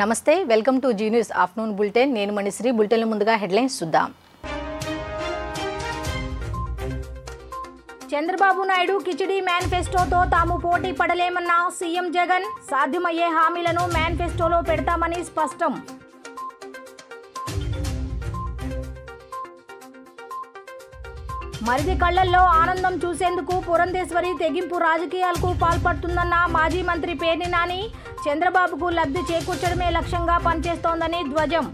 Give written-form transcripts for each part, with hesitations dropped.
నమస్తే welcome to Zee news afternoon bulletin నేను Manisri bulletin ముందుగా హెడ్లైన్స్ చూద్దాం చంద్రబాబు నాయుడు కిచిడి మేనిఫెస్టోతో తాము పోటీ పడలేమన్న సీఎం జగన్ సాధ్యమయ్యే హామీలను మేనిఫెస్టోలో పెడతామని స్పష్టం మరిది కళ్లల్లో ఆనందం చూసేందుకు పురంధేశ్వరి తెగింపు రాజకీయాలకు పాల్పడుతుందన్న మాజీ మంత్రి పేర్ని నాని చంద్రబాబుకు లబ్ధి చేకూర్చడమే లక్ష్యంగా పనిచేస్తోందని ధ్వజం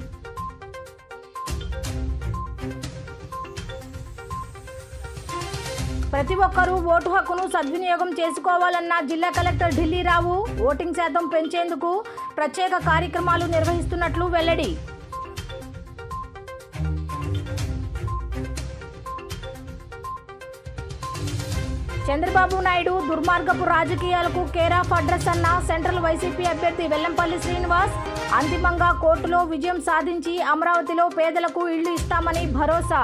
ప్రతి ఒక్కరూ ఓటు హక్కును సద్వినియోగం చేసుకోవాలన్న జిల్లా కలెక్టర్ ఢిల్లీరావు ఓటింగ్ శాతం పెంచేందుకు ప్రత్యేక కార్యక్రమాలు నిర్వహిస్తున్నట్లు వెల్లడి చంద్రబాబు నాయుడు దుర్మార్గపు రాజకీయాలకు కేర్ ఆఫ్ అడ్రస్ అన్న సెంట్రల్ వైసీపీ అభ్యర్థి వెల్లంపల్లి శ్రీనివాస్ అంతిమంగా కోర్టులో విజయం సాధించి అమరావతిలో పేదలకు ఇళ్లు ఇస్తామని భరోసా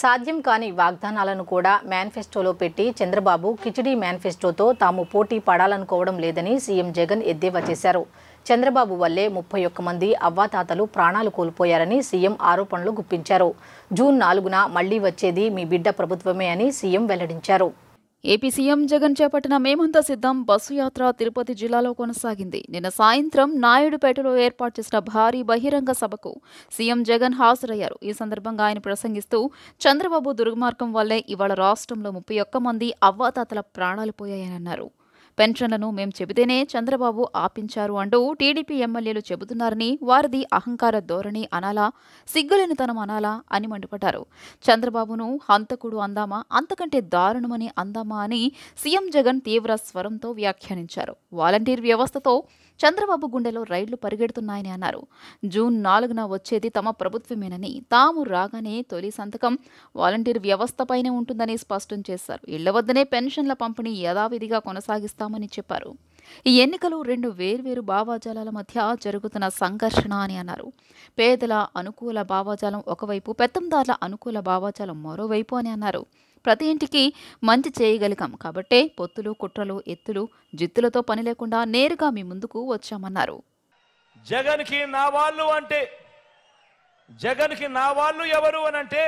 సాధ్యం కాని వాగ్దానాలను కూడా మేనిఫెస్టోలో పెట్టి చంద్రబాబు కిచిడి మేనిఫెస్టోతో తాము పోటీ పడాలనుకోవడం లేదని సీఎం జగన్ ఎద్దేవా చేశారు. చంద్రబాబు వల్లే 31 మంది అవ్వాతాతలు ప్రాణాలు కోల్పోయారని సీఎం ఆరోపణలు గుప్పించారు. జూన్ 4న మళ్లీ వచ్చేది మీ బిడ్డ ప్రభుత్వమే అని సీఎం వెల్లడించారు. ఏపీ సీఎం జగన్ చేపట్టిన మేమంతా సిద్ధం బస్సు యాత్ర తిరుపతి జిల్లాలో కొనసాగింది. నిన్న సాయంత్రం నాయుడుపేటలో ఏర్పాటు చేసిన భారీ బహిరంగ సభకు సీఎం జగన్ హాజరయ్యారు. ఈ సందర్భంగా ఆయన ప్రసంగిస్తూ చంద్రబాబు దుర్మార్గం వల్లే ఇవాళ రాష్ట్రంలో 31 మంది అవ్వాతాతల ప్రాణాలు పోయాయని అన్నారు. పెన్షన్లను మేం చెబితేనే చంద్రబాబు ఆపించారు అంటూ టీడీపీ ఎమ్మెల్యేలు చెబుతున్నారని, వారిది అహంకార ధోరణి అనాలా, సిగ్గులేనితనం అనాలా అని మండిపడ్డారు. చంద్రబాబును హంతకుడు అందామా, అంతకంటే దారుణమని అందామా అని సీఎం జగన్ తీవ్ర స్వరంతో వ్యాఖ్యానించారు. వాలంటీర్ వ్యవస్థతో చంద్రబాబు గుండెలో రైళ్లు పరిగెడుతున్నాయని అన్నారు. జూన్ 4న వచ్చేది తమ ప్రభుత్వమేనని, తాము రాగానే తొలి సంతకం వాలంటీర్ వ్యవస్థపైనే ఉంటుందని స్పష్టం చేశారు. ఇళ్ల వద్దనే పెన్షన్ల పంపిణీ యథావిధిగా కొనసాగిస్తామని చెప్పారు. ఈ ఎన్నికలు 2 వేర్వేరు భావజాలాల మధ్య జరుగుతున్న సంఘర్షణ అని అన్నారు. పేదల అనుకూల భావజాలం ఒకవైపు, పెత్తందారుల అనుకూల భావజాలం మరోవైపు అని అన్నారు. ప్రతి ఇంటికి మంచి చేయగలిగాం కాబట్టే పొత్తులు, కుట్రలు, ఎత్తులు, జిత్తులతో పని లేకుండా నేరుగా మీ ముందుకు వచ్చామన్నారు. జగన్కి నా వాళ్ళు అంటే, జగన్కి నా వాళ్ళు ఎవరు అని అంటే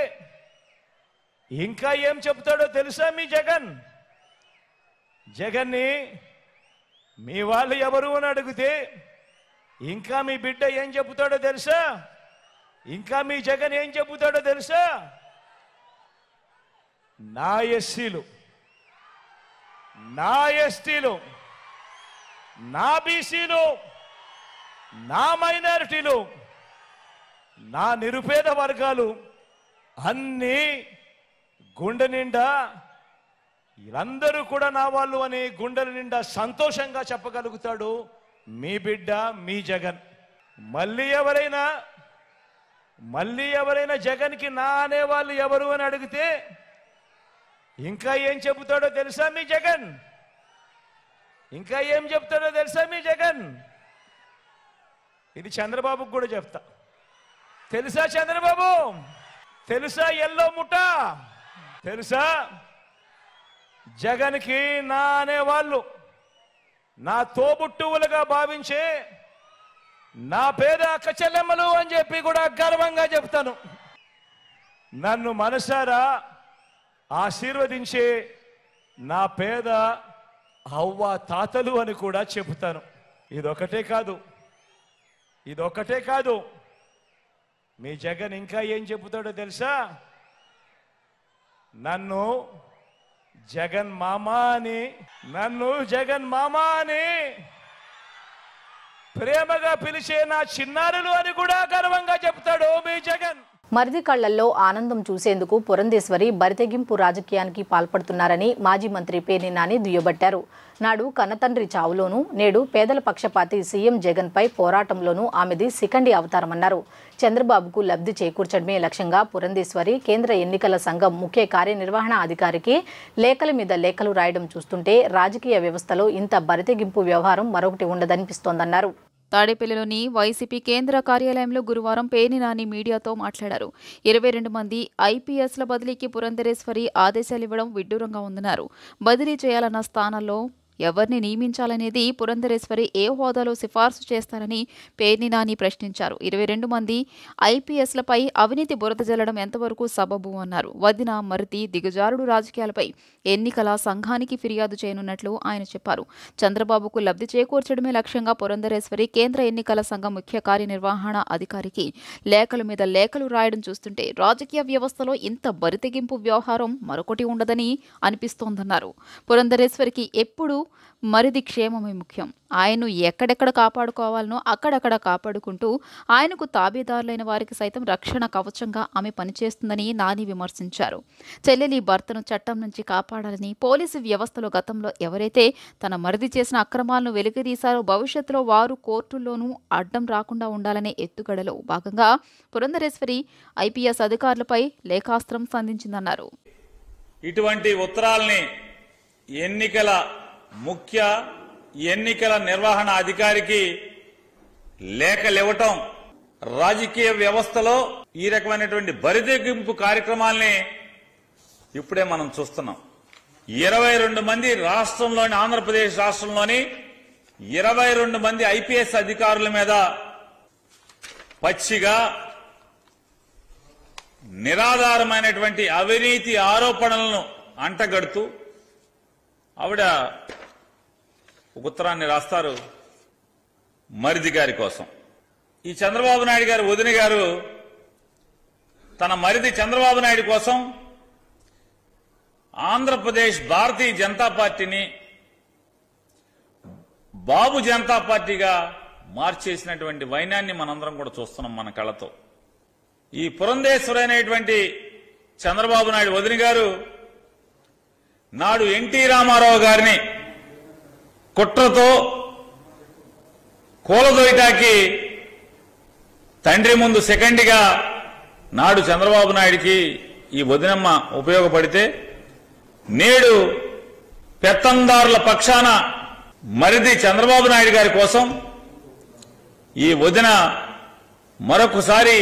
ఇంకా ఏం చెప్తాడో తెలుసా మీ జగన్? జగన్ని మీ వాళ్ళు ఎవరు అని అడిగితే ఇంకా మీ బిడ్డ ఏం చెబుతాడో తెలుసా? ఇంకా మీ జగన్ ఏం చెబుతాడో తెలుసా? నా ఎస్సీలు, నా ఎస్టీలు, నా బీసీలు, నా మైనారిటీలు, నా నిరుపేద వర్గాలు అన్నీ గుండె నిండా వీళ్ళందరూ కూడా నా వాళ్ళు అని గుండెల నిండా సంతోషంగా చెప్పగలుగుతాడు మీ బిడ్డ మీ జగన్. మళ్ళీ ఎవరైనా జగన్కి నా అనేవాళ్ళు ఎవరు అని అడిగితే ఇంకా ఏం చెబుతాడో తెలుసా మీ జగన్? ఇంకా ఏం చెప్తాడో తెలుసా మీ జగన్? ఇది చంద్రబాబుకు కూడా చెప్తా. తెలుసా చంద్రబాబు? తెలుసా ఎల్లో ముఠ? తెలుసా జగన్కి నా అనేవాళ్ళు నా తోబుట్టువులుగా భావించే నా పేద అక్క చెల్లెమ్మలు అని చెప్పి కూడా గర్వంగా చెప్తాను. నన్ను మనసారా ఆశీర్వదించే నా పేద అవ్వ తాతలు అని కూడా చెబుతాను. ఇదొకటే కాదు మీ జగన్ ఇంకా ఏం చెబుతాడో తెలుసా? నన్ను జగన్ మామా అని ప్రేమగా పిలిచే నా చిన్నారులు అని కూడా గర్వంగా చెప్తాడు మీ జగన్. మరిది కళ్లల్లో ఆనందం చూసేందుకు పురంధేశ్వరి బరితెగింపు రాజకీయానికి పాల్పడుతున్నారని మాజీ మంత్రి పేర్ని నాని దుయ్యబట్టారు. నాడు కన్నతండ్రి చావులోనూ, నేడు పేదల పక్షపాతి సీఎం జగన్పై పోరాటంలోనూ ఆమెది సికండి అవతారమన్నారు. చంద్రబాబుకు లబ్ధి చేకూర్చడమే లక్ష్యంగా పురంధేశ్వరి కేంద్ర ఎన్నికల సంఘం ముఖ్య కార్యనిర్వహణ అధికారికి లేఖల మీద లేఖలు రాయడం చూస్తుంటే రాజకీయ వ్యవస్థలో ఇంత బరితెగింపు వ్యవహారం మరొకటి ఉండదనిపిస్తోందన్నారు. తాడేపల్లిలోని వైసీపీ కేంద్ర కార్యాలయంలో గురువారం పేర్ని నాని మీడియాతో మాట్లాడారు. 22 మంది ఐపీఎస్ల బదిలీకి పురంధరేశ్వరి ఆదేశాలివ్వడం విడ్డూరంగా ఉందన్నారు. బదిలీ చేయాలన్న స్థానాల్లో ఎవరిని నియమించాలనేది పురంధరేశ్వరి ఏ హోదాలో సిఫార్సు చేస్తారని పేర్ని నాని ప్రశ్నించారు. 22 మంది ఐపీఎస్లపై అవినీతి బురద జల్లడం ఎంతవరకు సబబు అన్నారు. వదిన మరిది దిగజారుడు రాజకీయాలపై ఎన్నికల సంఘానికి ఫిర్యాదు చేయనున్నట్లు ఆయన చెప్పారు. చంద్రబాబుకు లబ్ధి చేకూర్చడమే లక్ష్యంగా పురంధరేశ్వరి కేంద్ర ఎన్నికల సంఘం ముఖ్య కార్యనిర్వహణ అధికారికి లేఖల మీద లేఖలు రాయడం చూస్తుంటే రాజకీయ వ్యవస్థలో ఇంత బరితెగింపు వ్యవహారం మరొకటి ఉండదని అనిపిస్తోందన్నారు. పురంధరేశ్వరికి ఎప్పుడు మరిది క్షేమమే ముఖ్యం. ఆయన్ను ఎక్కడెక్కడ కాపాడుకోవాలనో అక్కడక్కడ కాపాడుకుంటూ ఆయనకు తాబేదారులైన వారికి సైతం రక్షణ కవచంగా ఆమె పనిచేస్తుందని నాని విమర్శించారు. చెల్లెలి భర్తను చట్టం నుంచి కాపాడాలని పోలీసు వ్యవస్థలో గతంలో ఎవరైతే తన మరిది చేసిన అక్రమాలను వెలుగుతీశారో భవిష్యత్తులో వారు కోర్టుల్లోనూ అడ్డం రాకుండా ఉండాలనే ఎత్తుగడలో భాగంగా పురంధరేశ్వరి ఐపీఎస్ అధికారులపై లేఖాస్త్రం సంధించిందన్నారు. ఇటువంటి ఉత్తరాల్ని ముఖ్య ఎన్నికల నిర్వహణ అధికారికి లేఖలివ్వటం రాజకీయ వ్యవస్థలో ఈ రకమైనటువంటి బరితెగింపు కార్యక్రమాల్ని ఇప్పుడే మనం చూస్తున్నాం. 22 మంది రాష్ట్రంలోని ఆంధ్రప్రదేశ్ రాష్ట్రంలోని 22 మంది ఐపీఎస్ అధికారుల మీద పచ్చిగా నిరాధారమైనటువంటి అవినీతి ఆరోపణలను అంటగడుతూ ఆవిడ ఉత్తరాన్ని రాస్తారు మరిది గారి కోసం. ఈ చంద్రబాబు నాయుడు గారు వదిన గారు తన మరిది చంద్రబాబు నాయుడు కోసం ఆంధ్రప్రదేశ్ భారతీయ జనతా పార్టీని బాబు జనతా పార్టీగా మార్చేసినటువంటి వైనాన్ని మనందరం కూడా చూస్తున్నాం మన కళ్ళతో. ఈ పురంధేశ్వరి అనేటువంటి చంద్రబాబు నాయుడు వదిన గారు నాడు ఎన్టీ రామారావు గారిని కుట్రతో కూలదోయటానికి తండ్రి ముందు సెకండ్గా నాడు చంద్రబాబు నాయుడికి ఈ వదినమ్మ ఉపయోగపడితే నేడు పెత్తందారుల పక్షాన మరిది చంద్రబాబు నాయుడు గారి కోసం ఈ వదిన మరొకసారి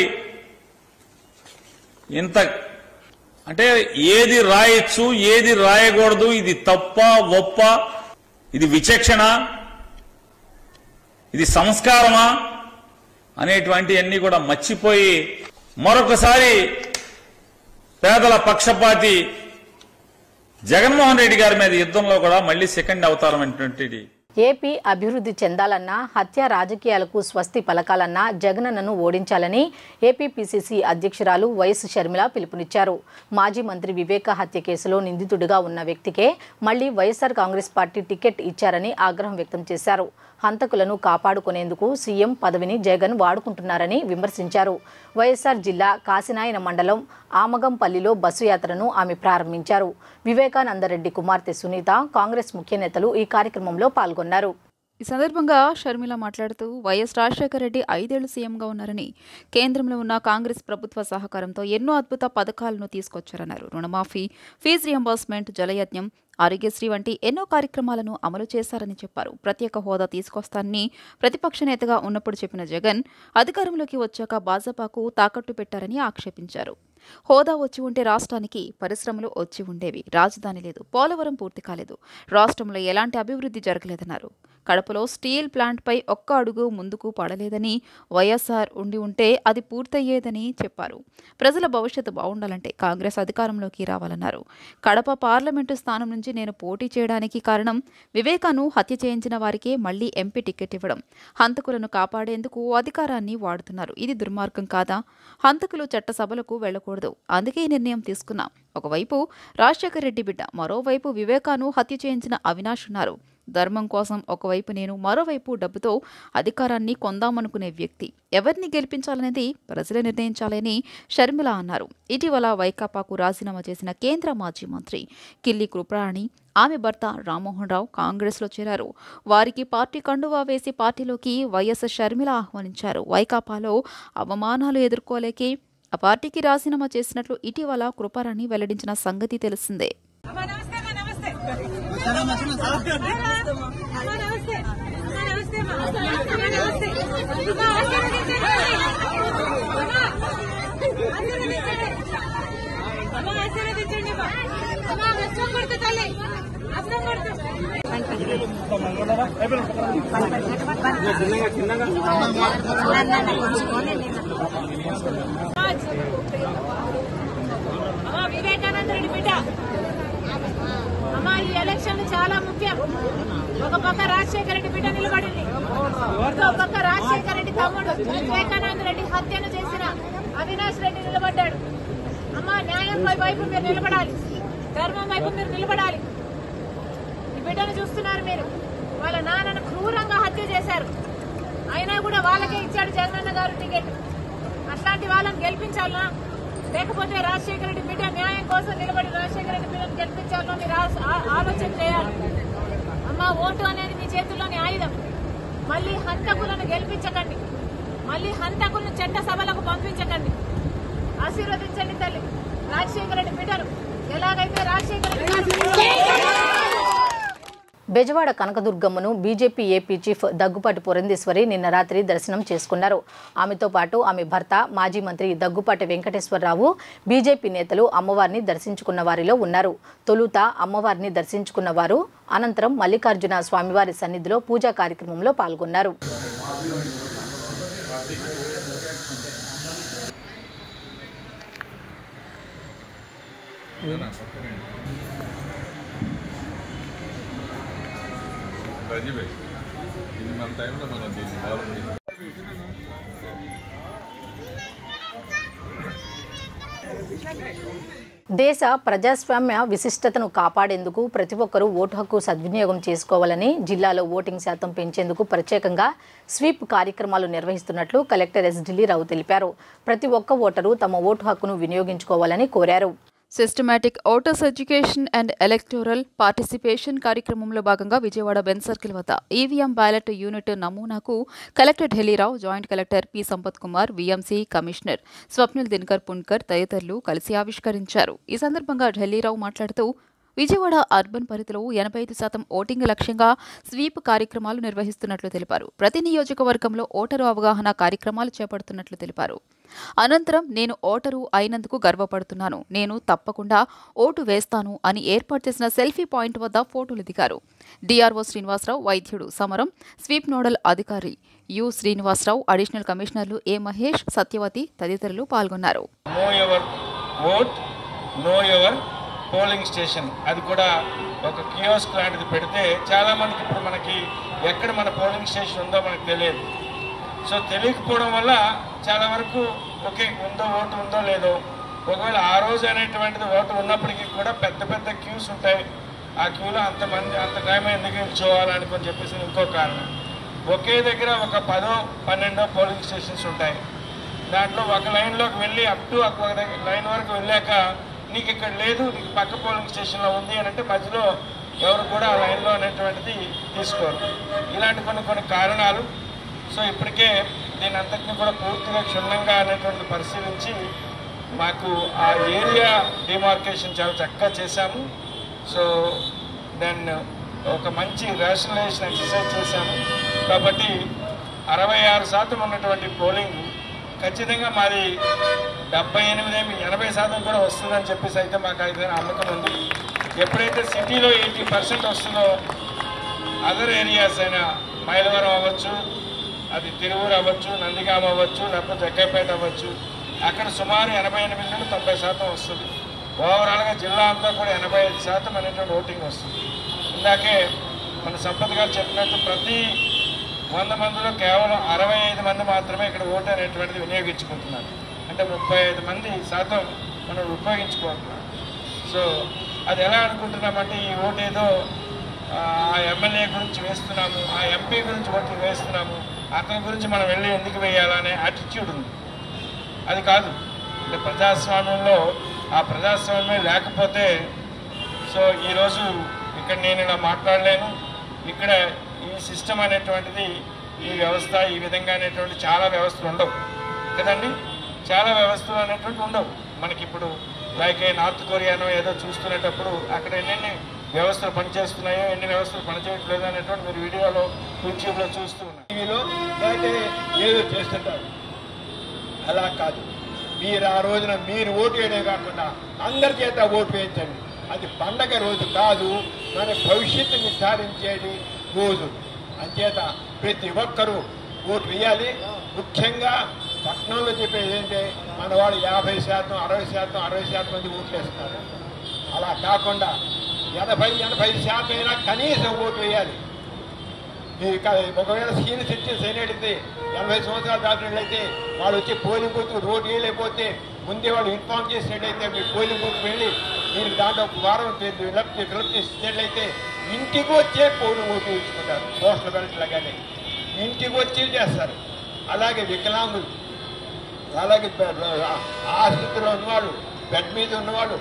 ఇంత అంటే ఏది రాయొచ్చు ఏది రాయకూడదు, ఇది తప్ప ఒప్ప, ఇది విచక్షణ, ఇది సంస్కారమా అనేటువంటి అన్ని కూడా మర్చిపోయి మరొకసారి పేదల పక్షపాతి జగన్మోహన్ రెడ్డి గారి మీద యుద్ధంలో కూడా మళ్లీ సెకండ్ అవతారం అనేటువంటిది. ఏపీ అభివృద్ధి చెందాలన్నా హత్య రాజకీయాలకు స్వస్తి పలకాలన్నా జగనన్నను ఓడించాలని ఏపీపీసీసీ అధ్యక్షురాలు వైఎస్ షర్మిల పిలుపునిచ్చారు. మాజీ మంత్రి వివేక హత్య కేసులో నిందితుడిగా ఉన్న వ్యక్తికే మళ్లీ వైఎస్ఆర్ కాంగ్రెస్ పార్టీ టికెట్ ఇచ్చారని ఆగ్రహం వ్యక్తం చేశారు. హంతకులను కాపాడుకునేందుకు సీఎం పదవిని జగన్ వాడుకుంటున్నారని విమర్శించారు. వైఎస్ఆర్ జిల్లా కాశీనాయన మండలం ఆమగంపల్లిలో బస్సు యాత్రను ఆమె ప్రారంభించారు. వివేకానందరెడ్డి కుమార్తె సునీత, కాంగ్రెస్ ముఖ్య నేతలు ఈ కార్యక్రమంలో పాల్గొన్నారు. ఈ సందర్భంగా షర్మిల మాట్లాడుతూ వైఎస్ రాజశేఖర రెడ్డి 5 ఏళ్లు సీఎంగా ఉన్నారని, కేంద్రంలో ఉన్న కాంగ్రెస్ ప్రభుత్వ సహకారంతో ఎన్నో అద్భుత పథకాలను తీసుకొచ్చారన్నారు. రుణమాఫీ, ఫీజు రియంబర్స్మెంట్, జలయజ్ఞం, ఆరోగ్యశ్రీ వంటి ఎన్నో కార్యక్రమాలను అమలు చేశారని చెప్పారు. ప్రత్యేక హోదా తీసుకొస్తానని ప్రతిపక్ష నేతగా ఉన్నప్పుడు చెప్పిన జగన్ అధికారంలోకి వచ్చాక భాజపాకు తాకట్టు పెట్టారని ఆక్షేపించారు. హోదా వచ్చి ఉంటే రాష్ట్రానికి పరిశ్రమలు వచ్చి ఉండేవి, రాజధాని లేదు, పోలవరం పూర్తి కాలేదు, రాష్ట్రంలో ఎలాంటి అభివృద్ధి జరగలేదన్నారు. కడపలో స్టీల్ ప్లాంట్పై ఒక్క అడుగు ముందుకు పడలేదని, వైఎస్ఆర్ ఉండి ఉంటే అది పూర్తయ్యేదని చెప్పారు. ప్రజల భవిష్యత్తు బాగుండాలంటే కాంగ్రెస్ అధికారంలోకి రావాలన్నారు. కడప పార్లమెంటు స్థానం నుంచి నేను పోటీ చేయడానికి కారణం వివేకాను హత్య చేయించిన వారికే మళ్లీ ఎంపీ టికెట్ ఇవ్వడం. హంతకులను కాపాడేందుకు అధికారాన్ని వాడుతున్నారు. ఇది దుర్మార్గం కాదా? హంతకులు చట్టసభలకు వెళ్లకూడదు, అందుకే నిర్ణయం తీసుకున్నాం. ఒకవైపు రాజశేఖర రెడ్డి బిడ్డ, మరోవైపు వివేకాను హత్య చేయించిన అవినాష్ ఉన్నారు. ధర్మం కోసం ఒకవైపు నేను, మరోవైపు డబ్బుతో అధికారాన్ని కొందామనుకునే వ్యక్తి. ఎవరిని గెలిపించాలనేది ప్రజలే నిర్ణయించాలని షర్మిల అన్నారు. ఇటీవల వైకాపాకు రాజీనామా చేసిన కేంద్ర మాజీ మంత్రి కిల్లి కృపరాణి, ఆమె భర్త రామ్మోహన్ రావు కాంగ్రెస్లో చేరారు. వారికి పార్టీ కండువా వేసి పార్టీలోకి వైఎస్ షర్మిల ఆహ్వానించారు. వైకాపాలో అవమానాలు ఎదుర్కోలేకే ఆ పార్టీకి రాజీనామా చేసినట్లు ఇటీవల కృపరాణి వెల్లడించిన సంగతి తెలిసిందే. ఆశీర్వదించండి. వివేకానంద రెడ్డి బిడ్డ అమ్మా, ఈ ఎలక్షన్లు చాలా ముఖ్యం. ఒక పక్క రాజశేఖర రెడ్డి బిడ్డ నిలబడింది, ఇంకో పక్క రాజశేఖర రెడ్డి తమ్ముడు వివేకానంద రెడ్డి హత్యను చేసిన అవినాష్ రెడ్డి నిలబడ్డాడు. అమ్మా, న్యాయం వైపు మీరు నిలబడాలి, ధర్మం వైపు మీరు నిలబడాలి. ఈ బిడ్డను చూస్తున్నారు మీరు, వాళ్ళ నాన్నను క్రూరంగా హత్య చేశారు. అయినా కూడా వాళ్ళకే ఇచ్చాడు జగనన్న గారు టికెట్. అట్లాంటి వాళ్ళని గెలిపించాలనా, లేకపోతే రాజశేఖర రెడ్డి బిడ్డ న్యాయం కోసం నిలబడి రాజశేఖర రెడ్డి బిడ్డను గెలిపించాలో మీరు ఆలోచన చేయాలి. అమ్మ, ఓటు అనేది మీ చేతుల్లోని ఆయుధం. మళ్లీ హంతకులను గెలిపించకండి, మళ్లీ హంతకులను చట్ట సభలకు పంపించకండి. ఆశీర్వదించండి తల్లి రాజశేఖర రెడ్డి బిడ్డను. ఎలాగైతే రాజశేఖర రెడ్డి బెజవాడ కనకదుర్గమ్మను BJP AP chief Daggubati Purandeswari నిన్న రాత్రి దర్శనం చేసుకున్నారు. ఆమెతో పాటు ఆమె భర్త మాజీ మంత్రి దగ్గుపాటి వెంకటేశ్వరరావు, బీజేపీ నేతలు అమ్మవారిని దర్శించుకున్న వారిలో ఉన్నారు. తొలుత అమ్మవారిని దర్శించుకున్న వారు అనంతరం మల్లికార్జున స్వామివారి సన్నిధిలో పూజా కార్యక్రమంలో పాల్గొన్నారు. దేశ ప్రజాస్వామ్య విశిష్టతను కాపాడేందుకు ప్రతి ఒక్కరూ ఓటు హక్కు సద్వినియోగం చేసుకోవాలని, జిల్లాలో ఓటింగ్ శాతం పెంచేందుకు ప్రత్యేకంగా స్వీప్ కార్యక్రమాలు నిర్వహిస్తున్నట్లు కలెక్టర్ ఎస్ ఢిల్లీరావు తెలిపారు. ప్రతి ఒక్క ఓటరు తమ ఓటు హక్కును వినియోగించుకోవాలని కోరారు. Systematic voters education and electoral participation కార్యక్రమంలో భాగంగా విజయవాడ బెంచ్ సర్కిల్ వద్ద ఈవీఎం బ్యాలెట్ యూనిట్ నమూనాకు collector Dilli Rao, joint collector P Sampath Kumar, VMC commissioner Swapnil Dinakar Punkar తదితరులు కలిసి ఆవిష్కరించారు. ఈ సందర్భంగా ఢిల్లీరావు మాట్లాడుతూ విజయవాడ అర్బన్ పరిధిలో 85% ఓటింగ్ లక్ష్యంగా స్వీప్ కార్యక్రమాలు నిర్వహిస్తున్నట్లు తెలిపారు. ప్రతి నియోజకవర్గంలో ఓటరు అవగాహన కార్యక్రమాలు చేపడుతున్నట్లు తెలిపారు. అనంతరం నేను ఓటరు అయినందుకు గర్వపడుతున్నాను, నేను తప్పకుండా ఓటు వేస్తాను అని ఏర్పాటు చేసిన సెల్ఫీ పాయింట్ వద్ద ఫోటోలు దిగారు. డిఆర్ఓ శ్రీనివాసరావు, వైద్యుడు సమరం, స్వీప్ నోడల్ అధికారి యు శ్రీనివాసరావు, అడిషనల్ కమిషనర్లు ఏ మహేష్, సత్యవతి తదితరులు పాల్గొన్నారు. పోలింగ్ స్టేషన్ అది కూడా ఒక కియోస్క్ లాంటిది పెడితే చాలా మందికి ఇప్పుడు మనకి ఎక్కడ మన పోలింగ్ స్టేషన్ ఉందో మనకు తెలియదు. సో తెలియకపోవడం వల్ల చాలా వరకు ఓకే ఓటు ఉందో లేదో, ఒకవేళ ఆ రోజు అనేటువంటిది ఓటు ఉన్నప్పటికీ కూడా పెద్ద పెద్ద క్యూస్ ఉంటాయి. ఆ క్యూలో అంత టైం ఎందుకు నిల్చోవాలని కొని చెప్పేసి ఇంకో కారణం. ఒకే దగ్గర ఒక 10-12 పోలింగ్ స్టేషన్స్ ఉంటాయి. దాంట్లో ఒక లైన్లోకి వెళ్ళి అప్ టు ఒక లైన్ వరకు వెళ్ళాక నీకు ఇక్కడ లేదు, నీకు పక్క పోలింగ్ స్టేషన్లో ఉంది అని అంటే మధ్యలో ఎవరు కూడా ఆ లైన్లో అనేటువంటిది తీసుకోరు. ఇలాంటి కొన్ని కారణాలు. సో ఇప్పటికే దీని అంతటిని కూడా పూర్తిగా క్షుణ్ణంగా అనేటువంటి పరిశీలించి మాకు ఆ ఏరియా డిమార్కేషన్ చాలా చక్కగా చేశాము. సో దాన్ని ఒక మంచి రేషనలైజేషన్ ఎక్సర్సైజ్ చేశాము. కాబట్టి 68% ఉన్నటువంటి పోలింగ్ ఖచ్చితంగా మాది 78-80% కూడా వస్తుందని చెప్పేసి అయితే మాకు అయితే నమ్మకం ఉంది. ఎప్పుడైతే సిటీలో 80% వస్తుందో అదర్ ఏరియాస్ అయినా మైలవరం అవ్వచ్చు, అది తిరువూరు అవ్వచ్చు, నందిగామ అవ్వచ్చు, లేకపోతే జగ్గైపేట అవ్వచ్చు, అక్కడ సుమారు 88-90% వస్తుంది. ఓవరాల్గా జిల్లా అంతా కూడా 85% అనేటువంటి ఓటింగ్ వస్తుంది. ఇందాకే మన సంపత్ గారు చెప్పినట్టు ప్రతి 100 మందిలో కేవలం 65 మంది మాత్రమే ఇక్కడ ఓటు అనేటువంటిది వినియోగించుకుంటున్నారు. అంటే 35% మనం ఉపయోగించుకుంటున్నాం. సో అది ఎలా అనుకుంటున్నామంటే ఈ ఓటు ఏదో ఆ ఎమ్మెల్యే గురించి వేస్తున్నాము, ఆ ఎంపీ గురించి ఓట్లు వేస్తున్నాము, అతని గురించి మనం వెళ్ళి ఎందుకు వేయాలనే యాటిట్యూడ్ ఉంది. అది కాదు. అంటే ప్రజాస్వామ్యంలో ఆ ప్రజాస్వామ్యం లేకపోతే సో ఈరోజు ఇక్కడ నేను ఇలా మాట్లాడలేను. ఇక్కడ ఈ సిస్టమ్ అనేటువంటిది, ఈ వ్యవస్థ ఈ విధంగా అనేటువంటి చాలా వ్యవస్థలు ఉండవు కదండి. చాలా వ్యవస్థలు అనేటువంటి ఉండవు మనకి. ఇప్పుడు లైక్ నార్త్ కొరియానో ఏదో చూస్తున్నప్పుడు అక్కడ ఎన్ని వ్యవస్థలు పనిచేస్తున్నాయో, ఎన్ని వ్యవస్థలు పనిచేయట్లేదు అనేటువంటి మీరు వీడియోలో యూట్యూబ్లో చూస్తూ ఉన్నారు. టీవీలో లేకపోతే ఏదో చేస్తుంటారు. అలా కాదు. మీరు ఆ రోజున మీరు ఓటు వేయడే కాకుండా అందరి చేత ఓటు వేయించండి. అది పండగ రోజు కాదు, మన భవిష్యత్తు నిర్ధారించేది రోజు. అంచేత ప్రతి ఒక్కరూ ఓటు వేయాలి. ముఖ్యంగా పట్టణంలో చెప్పేది ఏంటంటే మన వాళ్ళు 50%, 60% మంది ఓట్లు వేస్తున్నారు. అలా కాకుండా 80% అయినా కనీసం ఓటు వేయాలి. ఒకవేళ సీనియర్ సిటిజన్స్ అయినట్టయితే 80 సంవత్సరాలు దాటినట్లయితే వాళ్ళు వచ్చి పోలింగ్ బూత్ రోడ్డు వేయలేకపోతే ముందే వాళ్ళు ఇన్ఫార్మ్ చేసినట్టయితే మీ పోలింగ్ బూత్ వెళ్ళి మీరు దాంట్లో ఒక వారం ఫిలప్ చేసినట్లయితే ఇంటికి వచ్చే పోలింగ్ ఓటు వేసుకుంటారు. పోస్టల్ బ్యాలెట్ లాగానే ఇంటికి వచ్చి చేస్తారు. అలాగే వికలాంగులు, అలాగే ఆసుపత్రిలో ఉన్నవాళ్ళు, బెడ్ మీద ఉన్నవాళ్ళు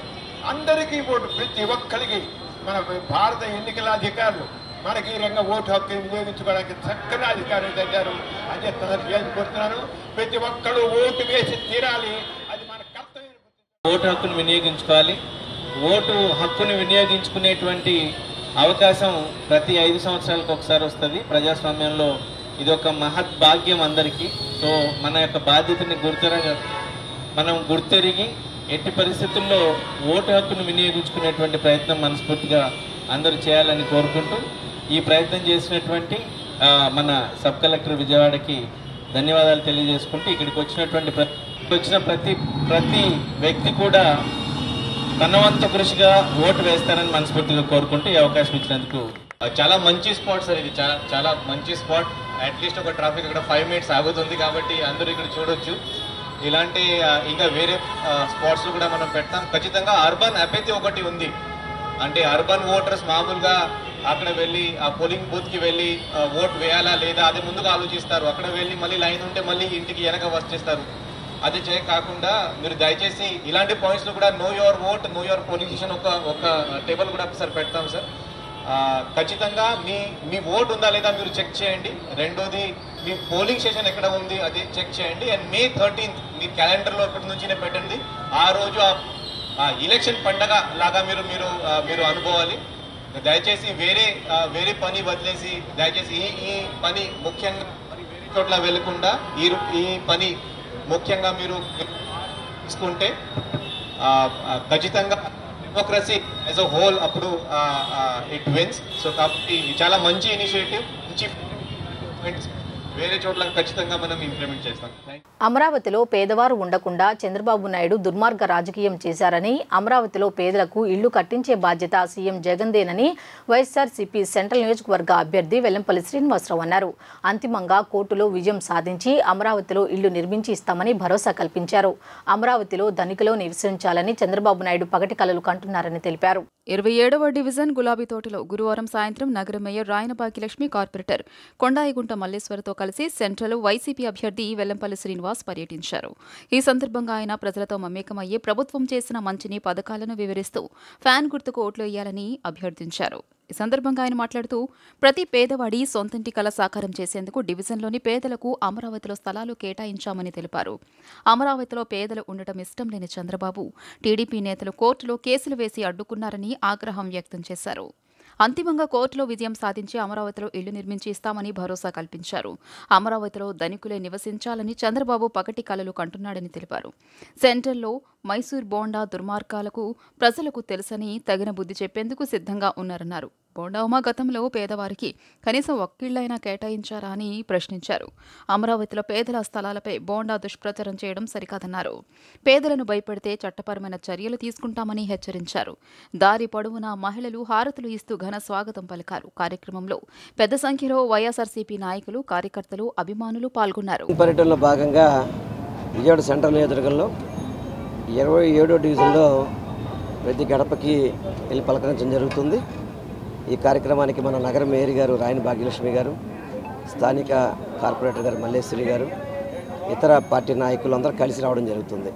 అందరికీ ఓటు, ప్రతి ఒక్కరికి మన భారత ఎన్నికల అధికారులు మనకి ఈ రంగం ఓటు హక్కుని వినియోగించుకోవడానికి చక్కని అధికారులు తెచ్చారు. అదే కోరుతున్నాను, ప్రతి ఒక్కరు ఓటు వేసి తీరాలి. అది మన కర్తవ్యం. ఓటు హక్కును వినియోగించుకోవాలి. ఓటు హక్కును వినియోగించుకునేటువంటి అవకాశం ప్రతి 5 సంవత్సరాలకు ఒకసారి వస్తుంది. ప్రజాస్వామ్యంలో ఇది ఒక మహత్ భాగ్యం అందరికీ. సో మన యొక్క బాధ్యతని మనం గుర్తెరిగి ఎట్టి పరిస్థితుల్లో ఓటు హక్కును వినియోగించుకునేటువంటి ప్రయత్నం మనస్ఫూర్తిగా అందరూ చేయాలని కోరుకుంటూ, ఈ ప్రయత్నం చేసినటువంటి మన సబ్ కలెక్టర్ విజయవాడకి ధన్యవాదాలు తెలియజేసుకుంటూ, ఇక్కడికి వచ్చిన ప్రతి వ్యక్తి కూడా తన వంతు కృషిగా ఓటు వేస్తారని మనస్ఫూర్తిగా కోరుకుంటూ ఈ అవకాశం ఇచ్చినందుకు. చాలా మంచి స్పాట్ సార్, ఇది చాలా మంచి స్పాట్. అట్లీస్ట్ ఒక ట్రాఫిక్ ఇక్కడ 5 minutes ఆగుతుంది కాబట్టి అందరూ ఇక్కడ చూడొచ్చు. ఇలాంటి ఇంకా వేరే స్పాట్స్ కూడా మనం పెడతాం. ఖచ్చితంగా అర్బన్ అపేతి ఒకటి ఉంది, అంటే అర్బన్ ఓటర్స్ మామూలుగా అక్కడ వెళ్ళి ఆ పోలింగ్ బూత్ కి వెళ్ళి ఓట్ వేయాలా లేదా అది ముందుగా ఆలోచిస్తారు. అక్కడ వెళ్ళి మళ్ళీ లైన్ ఉంటే మళ్ళీ ఇంటికి వెనక వచ్చేస్తారు. అది కాకుండా మీరు దయచేసి ఇలాంటి పాయింట్స్ లో కూడా know your vote, know your polling station ఒక టేబుల్ కూడా ఒకసారి పెడతాం సార్. ఖచ్చితంగా మీ ఓట్ ఉందా లేదా మీరు చెక్ చేయండి. రెండోది మీ పోలింగ్ స్టేషన్ ఎక్కడ ఉంది అది చెక్ చేయండి. అండ్ May 13th మీ క్యాలెండర్లో ఇప్పటి నుంచినే పెట్టండి. ఆ రోజు ఆ ఎలక్షన్ పండగ లాగా మీరు అనుకోవాలి. దయచేసి వేరే పని వదిలేసి దయచేసి ఈ పని ముఖ్యంగా వేరే చోట్ల వెళ్లకుండా ఈ పని ముఖ్యంగా మీరు తీసుకుంటే ఖచ్చితంగా డెమోక్రసీ యాజ్ అ హోల్ అప్పుడు ఇట్ విన్స్. సో కాబట్టి చాలా మంచి ఇనిషియేటివ్, మంచి వేరే చోట్ల ఖచ్చితంగా మనం ఇంప్లిమెంట్ చేస్తాం. అమరావతిలో పేదవారు ఉండకుండా చంద్రబాబు నాయుడు దుర్మార్గ రాజకీయం చేశారని, అమరావతిలో పేదలకు ఇళ్లు కట్టించే బాధ్యత సీఎం జగన్దేనని వైఎస్ఆర్సీపీ సెంట్రల్ నియోజకవర్గ అభ్యర్థి వెల్లంపల్లి శ్రీనివాసరావు అన్నారు. అంతిమంగా కోర్టులో విజయం సాధించి అమరావతిలో ఇళ్లు నిర్మించి ఇస్తామని భరోసా కల్పించారు. అమరావతిలో ధనికులు నివసించాలని చంద్రబాబు నాయుడు పగటి కలలు కంటున్నారని తెలిపారు. 27వ డివిజన్ గులాబీ తోటలో గురువారం సాయంత్రం నగర మేయర్ రాయనపాకి లక్ష్మి, కార్పొరేటర్ కొండాయిగుంట మల్లేశ్వరతో కలిసి సెంట్రల్ వైసీపీ అభ్యర్థి వెల్లంపల్లి శ్రీనివాస్ పర్యటించారు. ఈ సందర్భంగా ఆయన ప్రజలతో మమేకమయ్యే ప్రభుత్వం చేసిన మంచిని, పథకాలను వివరిస్తూ ఫ్యాన్ గుర్తుకు ఓట్లు వేయాలని అభ్యర్థించారు. ఈ సందర్భంగా ఆయన మాట్లాడుతూ ప్రతి పేదవాడి సొంతింటి కల సాకారం చేసేందుకు డివిజన్లోని పేదలకు అమరావతిలో స్థలాలు కేటాయించామని తెలిపారు. అమరావతిలో పేదలు ఉండటం ఇష్టం లేని చంద్రబాబు, టీడీపీ నేతలు కోర్టులో కేసులు వేసి అడ్డుకున్నారని ఆగ్రహం వ్యక్తం చేశారు. అంతిమంగా కోర్టులో విజయం సాధించి అమరావతిలో ఇళ్లు నిర్మించి ఇస్తామని భరోసా కల్పించారు. అమరావతిలో ధనికులే నివసించాలని చంద్రబాబు పగటి కలలు కంటున్నాడని తెలిపారు. సెంట్రల్లో మైసూర్ బోండా దుర్మార్గాలకు ప్రజలకు తెలుసని తగిన బుద్ధి చెప్పేందుకు సిద్ధంగా ఉన్నారన్నారు. బోండా ఉమా గతంలో పేదవారికి కనీసం ఒక్కిళ్లైనా కేటాయించారా అని ప్రశ్నించారు. అమరావతిలో పేదల స్థలాలపై బోండా దుష్ప్రచారం చేయడం సరికాదన్నారు. పేదలను భయపెడితే చట్టపరమైన చర్యలు తీసుకుంటామని హెచ్చరించారు. దారి పొడవునా మహిళలు హారతులు ఇస్తూ ఘన స్వాగతం పలికారు. కార్యక్రమంలో పెద్ద సంఖ్యలో వైఎస్ఆర్సీపీ నాయకులు, కార్యకర్తలు, అభిమానులు పాల్గొన్నారు. పర్యటనలో భాగంగా విజయవాడ సెంట్రల్ నియోజకవర్గంలో 27వ డివిజన్లో ప్రతి గడపకి వెళ్ళి పలకరించడం జరుగుతుంది. ఈ కార్యక్రమానికి మన నగర మేయర్ గారు రాయన భాగ్యలక్ష్మి గారు, స్థానిక కార్పొరేటర్ గారు మల్లేశ్వరి గారు, ఇతర పార్టీ నాయకులు అందరూ కలిసి రావడం జరుగుతుంది.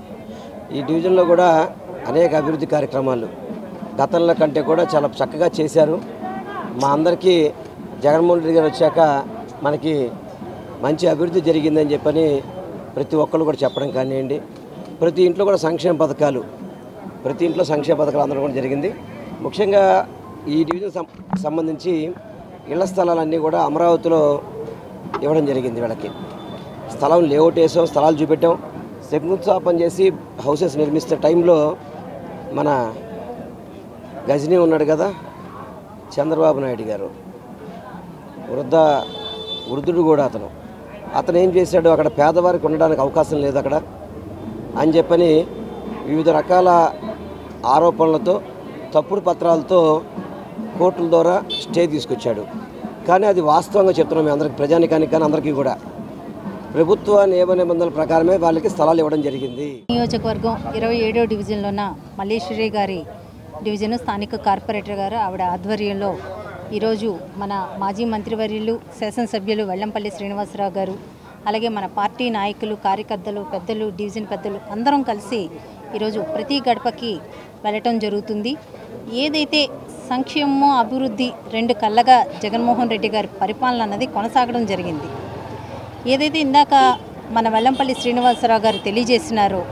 ఈ డివిజన్లో కూడా అనేక అభివృద్ధి కార్యక్రమాలు గతంలో కంటే కూడా చాలా చక్కగా చేశారు. మా అందరికీ జగన్మోహన్ రెడ్డి గారు వచ్చాక మనకి మంచి అభివృద్ధి జరిగిందని చెప్పని ప్రతి ఒక్కరు కూడా చెప్పడం కానివ్వండి, ప్రతి ఇంట్లో కూడా సంక్షేమ పథకాలు అందరూ కూడా జరిగింది. ముఖ్యంగా ఈ డివిజన్ సంబంధించి ఇళ్ల స్థలాలన్నీ కూడా అమరావతిలో ఇవ్వడం జరిగింది. వీళ్ళకి స్థలం లేఅవుట్ వేసాం, స్థలాలు చూపెట్టాం, శంకుస్థాపన చేసి హౌసెస్ నిర్మిస్తే టైంలో మన గజనీ ఉన్నాడు కదా చంద్రబాబు నాయుడు గారు, వృద్ధ వృద్ధుడు కూడా అతను ఏం చేశాడు, అక్కడ పేదవారికి ఉండడానికి అవకాశం లేదు అక్కడ అని చెప్పని వివిధ రకాల ఆరోపణలతో తప్పుడు పత్రాలతో కోర్టుల ద్వారా స్టే తీసుకొచ్చాడు. కానీ అది వాస్తవంగా చెప్తున్నాం మేము అందరికి, ప్రజానికానికి కానీ అందరికీ కూడా ప్రభుత్వ నియమ నిబంధనల ప్రకారమే వాళ్ళకి స్థలాలు ఇవ్వడం జరిగింది. నియోజకవర్గం 27వ డివిజన్లోన మల్లేశ్వరి గారి డివిజన్ స్థానిక కార్పొరేటర్ గారు ఆవిడ ఆధ్వర్యంలో ఈరోజు మన మాజీ మంత్రివర్యులు శాసనసభ్యులు వెల్లంపల్లి శ్రీనివాసరావు గారు, అలాగే మన పార్టీ నాయకులు, కార్యకర్తలు, పెద్దలు, డివిజన్ పెద్దలు అందరం కలిసి ఈరోజు ప్రతి గడపకి వెళ్ళటం జరుగుతుంది. ఏదైతే సంక్షేమం అభివృద్ధి రెండు కళ్ళగా జగన్మోహన్ రెడ్డి గారి పరిపాలన అన్నది కొనసాగడం జరిగింది. ఏదైతే ఇందాక మన వెల్లంపల్లి శ్రీనివాసరావు గారు తెలియజేసినారో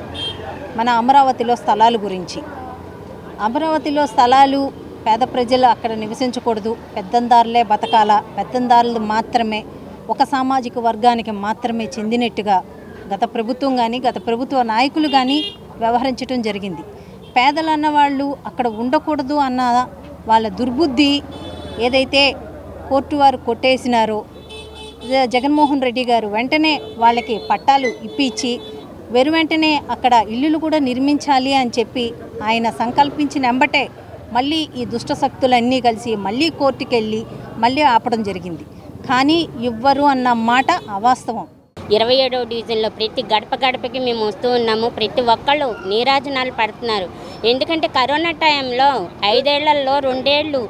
మన అమరావతిలో స్థలాల గురించి, అమరావతిలో స్థలాలు పేద ప్రజలు అక్కడ నివసించకూడదు, పెత్తందారులే బతకాల, పెత్తందారులు మాత్రమే ఒక సామాజిక వర్గానికి మాత్రమే చెందినట్టుగా గత ప్రభుత్వం కానీ గత ప్రభుత్వ నాయకులు కానీ వ్యవహరించడం జరిగింది. పేదలు అన్నవాళ్ళు అక్కడ ఉండకూడదు అన్న వాళ్ళ దుర్బుద్ధి ఏదైతే కోర్టు వారు కొట్టేసినారో జగన్మోహన్ రెడ్డి గారు వెంటనే వాళ్ళకి పట్టాలు ఇప్పించి వెంటనే అక్కడ ఇల్లులు కూడా నిర్మించాలి అని చెప్పి ఆయన సంకల్పించిన వెంబటే మళ్ళీ ఈ దుష్ట శక్తులన్నీ కలిసి మళ్ళీ కోర్టుకు వెళ్ళి మళ్ళీ ఆపడం జరిగింది. కానీ ఇవ్వరు అన్న మాట అవాస్తవం. 27వ డివిజన్లో ప్రతి గడప గడపకి మేము వస్తూ ఉన్నాము. ప్రతి ఒక్కళ్ళు నీరాజనాలు పడుతున్నారు. ఎందుకంటే కరోనా టైంలో 5 ఏళ్లలో 2 ఏళ్ళు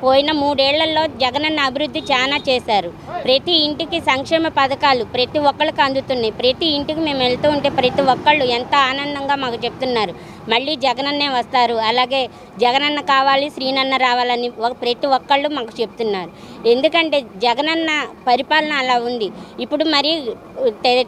పోయిన 3 ఏళ్లలో జగనన్న అభివృద్ధి చాలా చేశారు. ప్రతి ఇంటికి సంక్షేమ పథకాలు ప్రతి ఒక్కళ్ళకి అందుతున్నాయి. ప్రతి ఇంటికి మేము వెళ్తూ ఉంటే ప్రతి ఒక్కళ్ళు ఎంత ఆనందంగా మాకు చెప్తున్నారు, మళ్ళీ జగనన్నే వస్తారు, అలాగే జగనన్న కావాలి, శ్రీనన్న రావాలని ప్రతి ఒక్కళ్ళు మాకు చెప్తున్నారు. ఎందుకంటే జగనన్న పరిపాలన అలా ఉంది. ఇప్పుడు మరి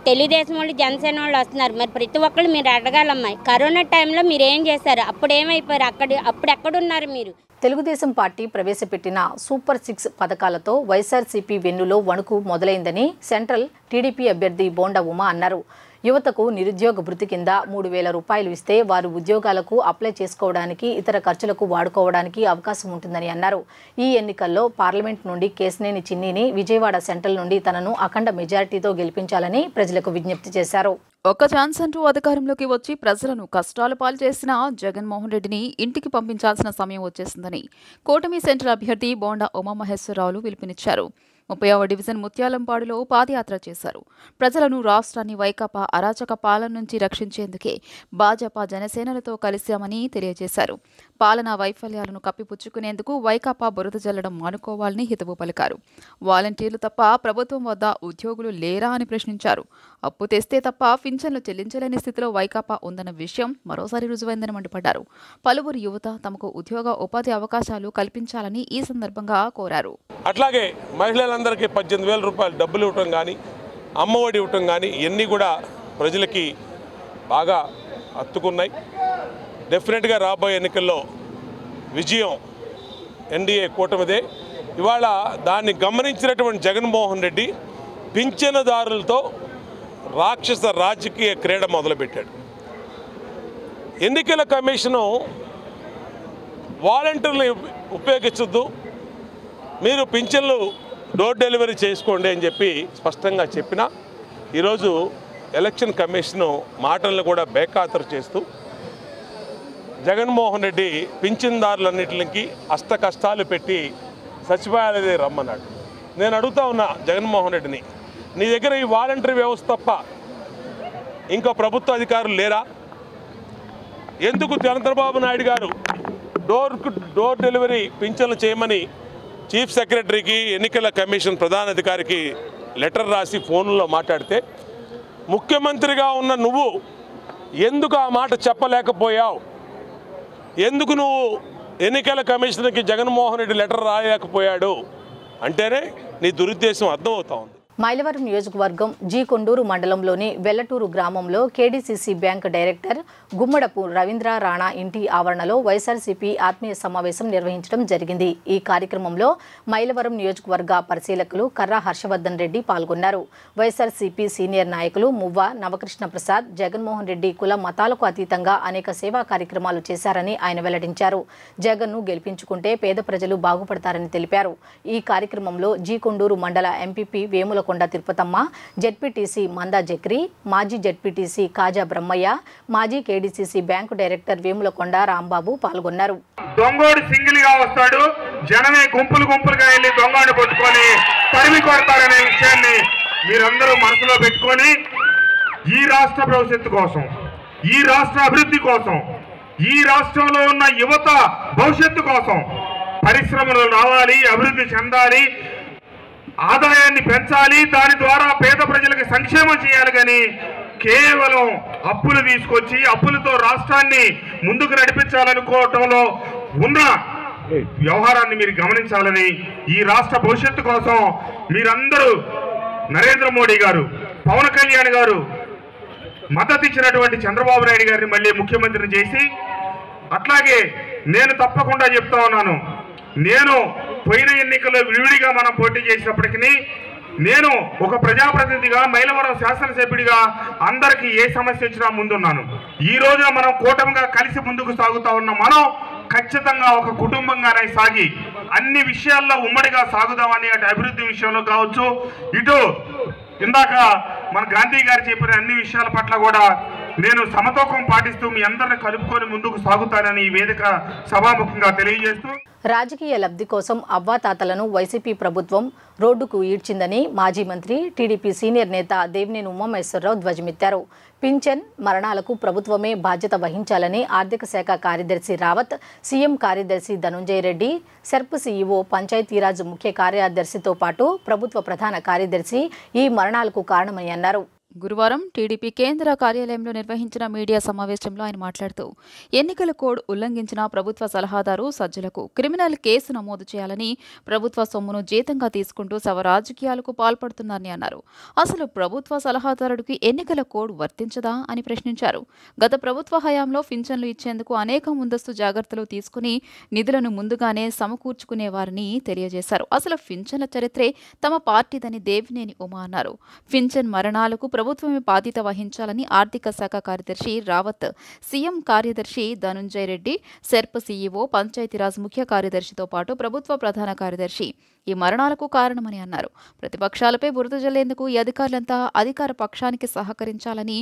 తెలుగుదేశం వాళ్ళు, జనసేన వాళ్ళు వస్తున్నారు. మరి ప్రతి ఒక్కళ్ళు మీరు అడగాలమ్మా, కరోనా టైంలో మీరు ఏం చేశారు, అప్పుడు ఏమైపోయారు, అప్పుడు ఎక్కడున్నారు మీరు? తెలుగుదేశం పార్టీ ప్రవేశపెట్టిన సూపర్ 6 పథకాలతో వైఎస్ఆర్సీపీ వెన్నులో వణుకు మొదలైందని సెంట్రల్ టీడీపీ అభ్యర్థి బోండా ఉమా అన్నారు. యువతకు నిరుద్యోగ భృతి కింద 3,000 రూపాయలు ఇస్తే వారు ఉద్యోగాలకు అప్లై చేసుకోవడానికి, ఇతర ఖర్చులకు వాడుకోవడానికి అవకాశం ఉంటుందని అన్నారు. ఈ ఎన్నికల్లో పార్లమెంట్ నుండి కేశినేని చిన్నిని, విజయవాడ సెంట్రల్ నుండి తనను అఖండ మెజారిటీతో గెలిపించాలని ప్రజలకు విజ్ఞప్తి చేశారు. ఒక్క ఛాన్స్ అంటూ అధికారంలోకి వచ్చి ప్రజలను కష్టాల పాలు చేసిన జగన్మోహన్ రెడ్డిని ఇంటికి పంపించాల్సిన సమయం వచ్చేసిందని కూటమి సెంట్రల్ అభ్యర్థి బోండా ఉమామహేశ్వరరావులు పిలుపునిచ్చారు. 30వ డివిజన్ ముత్యాలంపాడులో పాదయాత్ర చేశారు. ప్రజలను రాష్ట్రాన్ని వైకాపా అరాచక పాలన నుంచి రక్షించేందుకే భాజపా జనసేనలతో కలిశామని తెలియజేశారు. పాలనా వైఫల్యాలను కప్పిపుచ్చుకునేందుకు వైకాపా బురద జల్లడం మానుకోవాలని హితవు పలికారు. వాలంటీర్లు తప్ప ప్రభుత్వం వద్ద ఉద్యోగులు లేరా అని ప్రశ్నించారు. అప్పు తెస్తే తప్ప పింఛన్లు చెల్లించలేని స్థితిలో వైకాపా ఉందన్న విషయం మరోసారి రుజువైందని మండిపడ్డారు. పలువురు యువత తమకు ఉద్యోగ ఉపాధి అవకాశాలు కల్పించాలని ఈ సందర్భంగా కోరారు. అట్లాగే మహిళలందరికీ 18,000 రూపాయలు డబ్బులు ఇవ్వటం కానీ, అమ్మఒడి ఇవ్వటం కానీ ఇవన్నీ కూడా ప్రజలకి బాగా హత్తుకున్నాయి. డెఫినెట్గా రాబోయే ఎన్నికల్లో విజయం ఎన్డీఏ కూటమిదే. ఇవాళ దాన్ని గమనించినటువంటి జగన్మోహన్ రెడ్డి పింఛనుదారులతో రాక్షస రాజకీయ క్రీడ మొదలుపెట్టాడు. ఎన్నికల కమిషను వాలంటీర్లు ఉపయోగించొద్దు, మీరు పింఛన్లు డోర్ డెలివరీ చేసుకోండి అని చెప్పి స్పష్టంగా చెప్పినా ఈరోజు ఎలక్షన్ కమిషను మాటలను కూడా బేఖాతరు చేస్తూ జగన్మోహన్ రెడ్డి పింఛన్దారులన్నింటికి అష్ట కష్టాలు పెట్టి సచివాలయ రమ్మన్నాడు. నేను అడుగుతా ఉన్నా జగన్మోహన్ రెడ్డిని, నీ దగ్గర ఈ వాలంటరీ వ్యవస్థ తప్ప ఇంకో ప్రభుత్వ అధికారులు లేరా? ఎందుకు చంద్రబాబు నాయుడు గారు డోర్ డెలివరీ పింఛన్లు చేయమని చీఫ్ సెక్రటరీకి, ఎన్నికల కమిషన్ ప్రధాన అధికారికి లెటర్ రాసి ఫోన్లో మాట్లాడితే ముఖ్యమంత్రిగా ఉన్న నువ్వు ఎందుకు ఆ మాట చెప్పలేకపోయావు? ఎందుకు నువ్వు ఎన్నికల కమిషన్కి జగన్మోహన్ రెడ్డి లెటర్ రాయలేకపోయాడు అంటేనే నీ దురుద్దేశం అర్థమవుతా ఉంది. మైలవరం నియోజకవర్గం జీ కొండూరు మండలంలోని వెల్లటూరు గ్రామంలో KDCC bank director Gummadapu Ravindra Rana ఇంటి ఆవరణలో వైఎస్ఆర్సీపీ ఆత్మీయ సమావేశం నిర్వహించడం జరిగింది. ఈ కార్యక్రమంలో మైలవరం నియోజకవర్గ పరిశీలకులు కర్రా హర్షవర్ధన్ రెడ్డి పాల్గొన్నారు. వైఎస్ఆర్సీపీ సీనియర్ నాయకులు మువ్వ నవకృష్ణ ప్రసాద్, జగన్మోహన్ రెడ్డి కుల మతాలకు అతీతంగా అనేక సేవా కార్యక్రమాలు చేశారని ఆయన వెల్లడించారు. జగన్ను గెలిపించుకుంటే పేద ప్రజలు బాగుపడతారని తెలిపారు. ఈ కార్యక్రమంలో జీ కొండూరు మండల ఎంపీపీ వేముల కొండ తిరుపతమ్మ, జెడ్పీటీసీ మందా జక్రీ, మాజీ జెడ్పీటీసీ కాజా బ్రహ్మయ్య, మాజీ కేడీసీసీ బ్యాంకు డైరెక్టర్ వేముల కొండ రాంబాబు పాల్గొన్నారు. దొంగోడు సింగిల్ గా వస్తాడు, జనమే గుంపులుగా వెళ్ళి దొంగోడు పట్టుకొని తరిమి కొడతారనే విషయాన్ని మీరందరూ మనసులో పెట్టుకొని ఈ రాష్ట్ర భవిష్యత్తు కోసం, ఈ రాష్ట్ర అభివృద్ధి కోసం, ఈ రాష్ట్రంలో ఉన్న యువత భవిష్యత్తు కోసం పరిశ్రమలు రావాలి, అభివృద్ధి చెందాలి, ఆదాయాన్ని పెంచాలి, దాని ద్వారా పేద ప్రజలకు సంక్షేమం చేయాలి. కానీ కేవలం అప్పులు తీసుకొచ్చి అప్పులతో రాష్ట్రాన్ని ముందుకు నడిపించాలనుకోవటంలో ఉన్న వ్యవహారాన్ని మీరు గమనించాలని, ఈ రాష్ట్ర భవిష్యత్తు కోసం మీరందరూ నరేంద్ర మోడీ గారు, పవన్ కళ్యాణ్ గారు మద్దతు ఇచ్చినటువంటి చంద్రబాబు నాయుడు గారిని మళ్ళీ ముఖ్యమంత్రిని చేసి, అట్లాగే నేను తప్పకుండా చెప్తా ఉన్నాను, నేను పోయిన ఎన్నికల్లో విడివిడిగా మనం పోటీ చేసినప్పటికీ నేను ఒక ప్రజాప్రతినిధిగా, మైలవరం శాసనసభ్యుడిగా అందరికీ ఏ సమస్య వచ్చినా ముందున్నాను. ఈ రోజున మనం కూటమిగా కలిసి ముందుకు సాగుతా ఉన్న మనం ఖచ్చితంగా ఒక కుటుంబంగానే సాగి అన్ని విషయాల్లో ఉమ్మడిగా సాగుదామని, అటు అభివృద్ధి విషయంలో కావచ్చు, ఇటు ఇందాక మన గాంధీ గారు చెప్పిన అన్ని విషయాల పట్ల కూడా నేను సమతూకం పాటిస్తూ మీ అందరిని కలుపుకొని ముందుకు సాగుతానని ఈ వేదిక సభాముఖంగా తెలియజేస్తూ, రాజకీయ లబ్ధి కోసం అవ్వాతాతలను వైసీపీ ప్రభుత్వం రోడ్డుకు ఈడ్చిందని మాజీ మంత్రి టీడీపీ సీనియర్ నేత దేవినేని ఉమామహేశ్వరరావు ధ్వజమెత్తారు. పింఛన్ మరణాలకు ప్రభుత్వమే బాధ్యత వహించాలని ఆర్థిక శాఖ కార్యదర్శి రావత్, సీఎం కార్యదర్శి ధనుంజయ రెడ్డి, సెర్ప్ సీఈఓ పంచాయతీరాజ్ ముఖ్య కార్యదర్శితో పాటు ప్రభుత్వ ప్రధాన కార్యదర్శి ఈ మరణాలకు కారణమని అన్నారు. గురువారం టీడీపీ కేంద్ర కార్యాలయంలో నిర్వహించిన మీడియా సమావేశంలో ఆయన మాట్లాడుతూ ఎన్నికల కోడ్ ఉల్లంఘించిన ప్రభుత్వ సలహాదారు సజ్జలకు క్రిమినల్ కేసు నమోదు చేయాలని, ప్రభుత్వ సొమ్మును జీతంగా తీసుకుంటూ శవ రాజకీయాలకు పాల్పడుతున్నారని అన్నారు. అసలు ప్రభుత్వ సలహాదారుడికి ఎన్నికల కోడ్ వర్తించదా అని ప్రశ్నించారు. గత ప్రభుత్వ హయాంలో పింఛన్లు ఇచ్చేందుకు అనేక ముందస్తు జాగ్రత్తలు తీసుకుని నిధులను ముందుగానే సమకూర్చుకునేవారని తెలియజేశారు. అసలు పింఛన్ల చరిత్రే తమ పార్టీదని దేవినేని ఉమా అన్నారు. పింఛన్ మరణాలకు ప్రభుత్వమే బాధ్యత వహించాలని ఆర్థిక శాఖ కార్యదర్శి రావత్, సీఎం కార్యదర్శి ధనుంజయ రెడ్డి, సెర్ప్ సీఈఓ పంచాయతీరాజ్ ముఖ్య కార్యదర్శితో పాటు ప్రభుత్వ ప్రధాన కార్యదర్శి ఈ మరణాలకు కారణమని అన్నారు. ప్రతిపక్షాలపై బురద జల్లేందుకు ఈ అధికారులంతా అధికార పక్షానికి సహకరించాలని,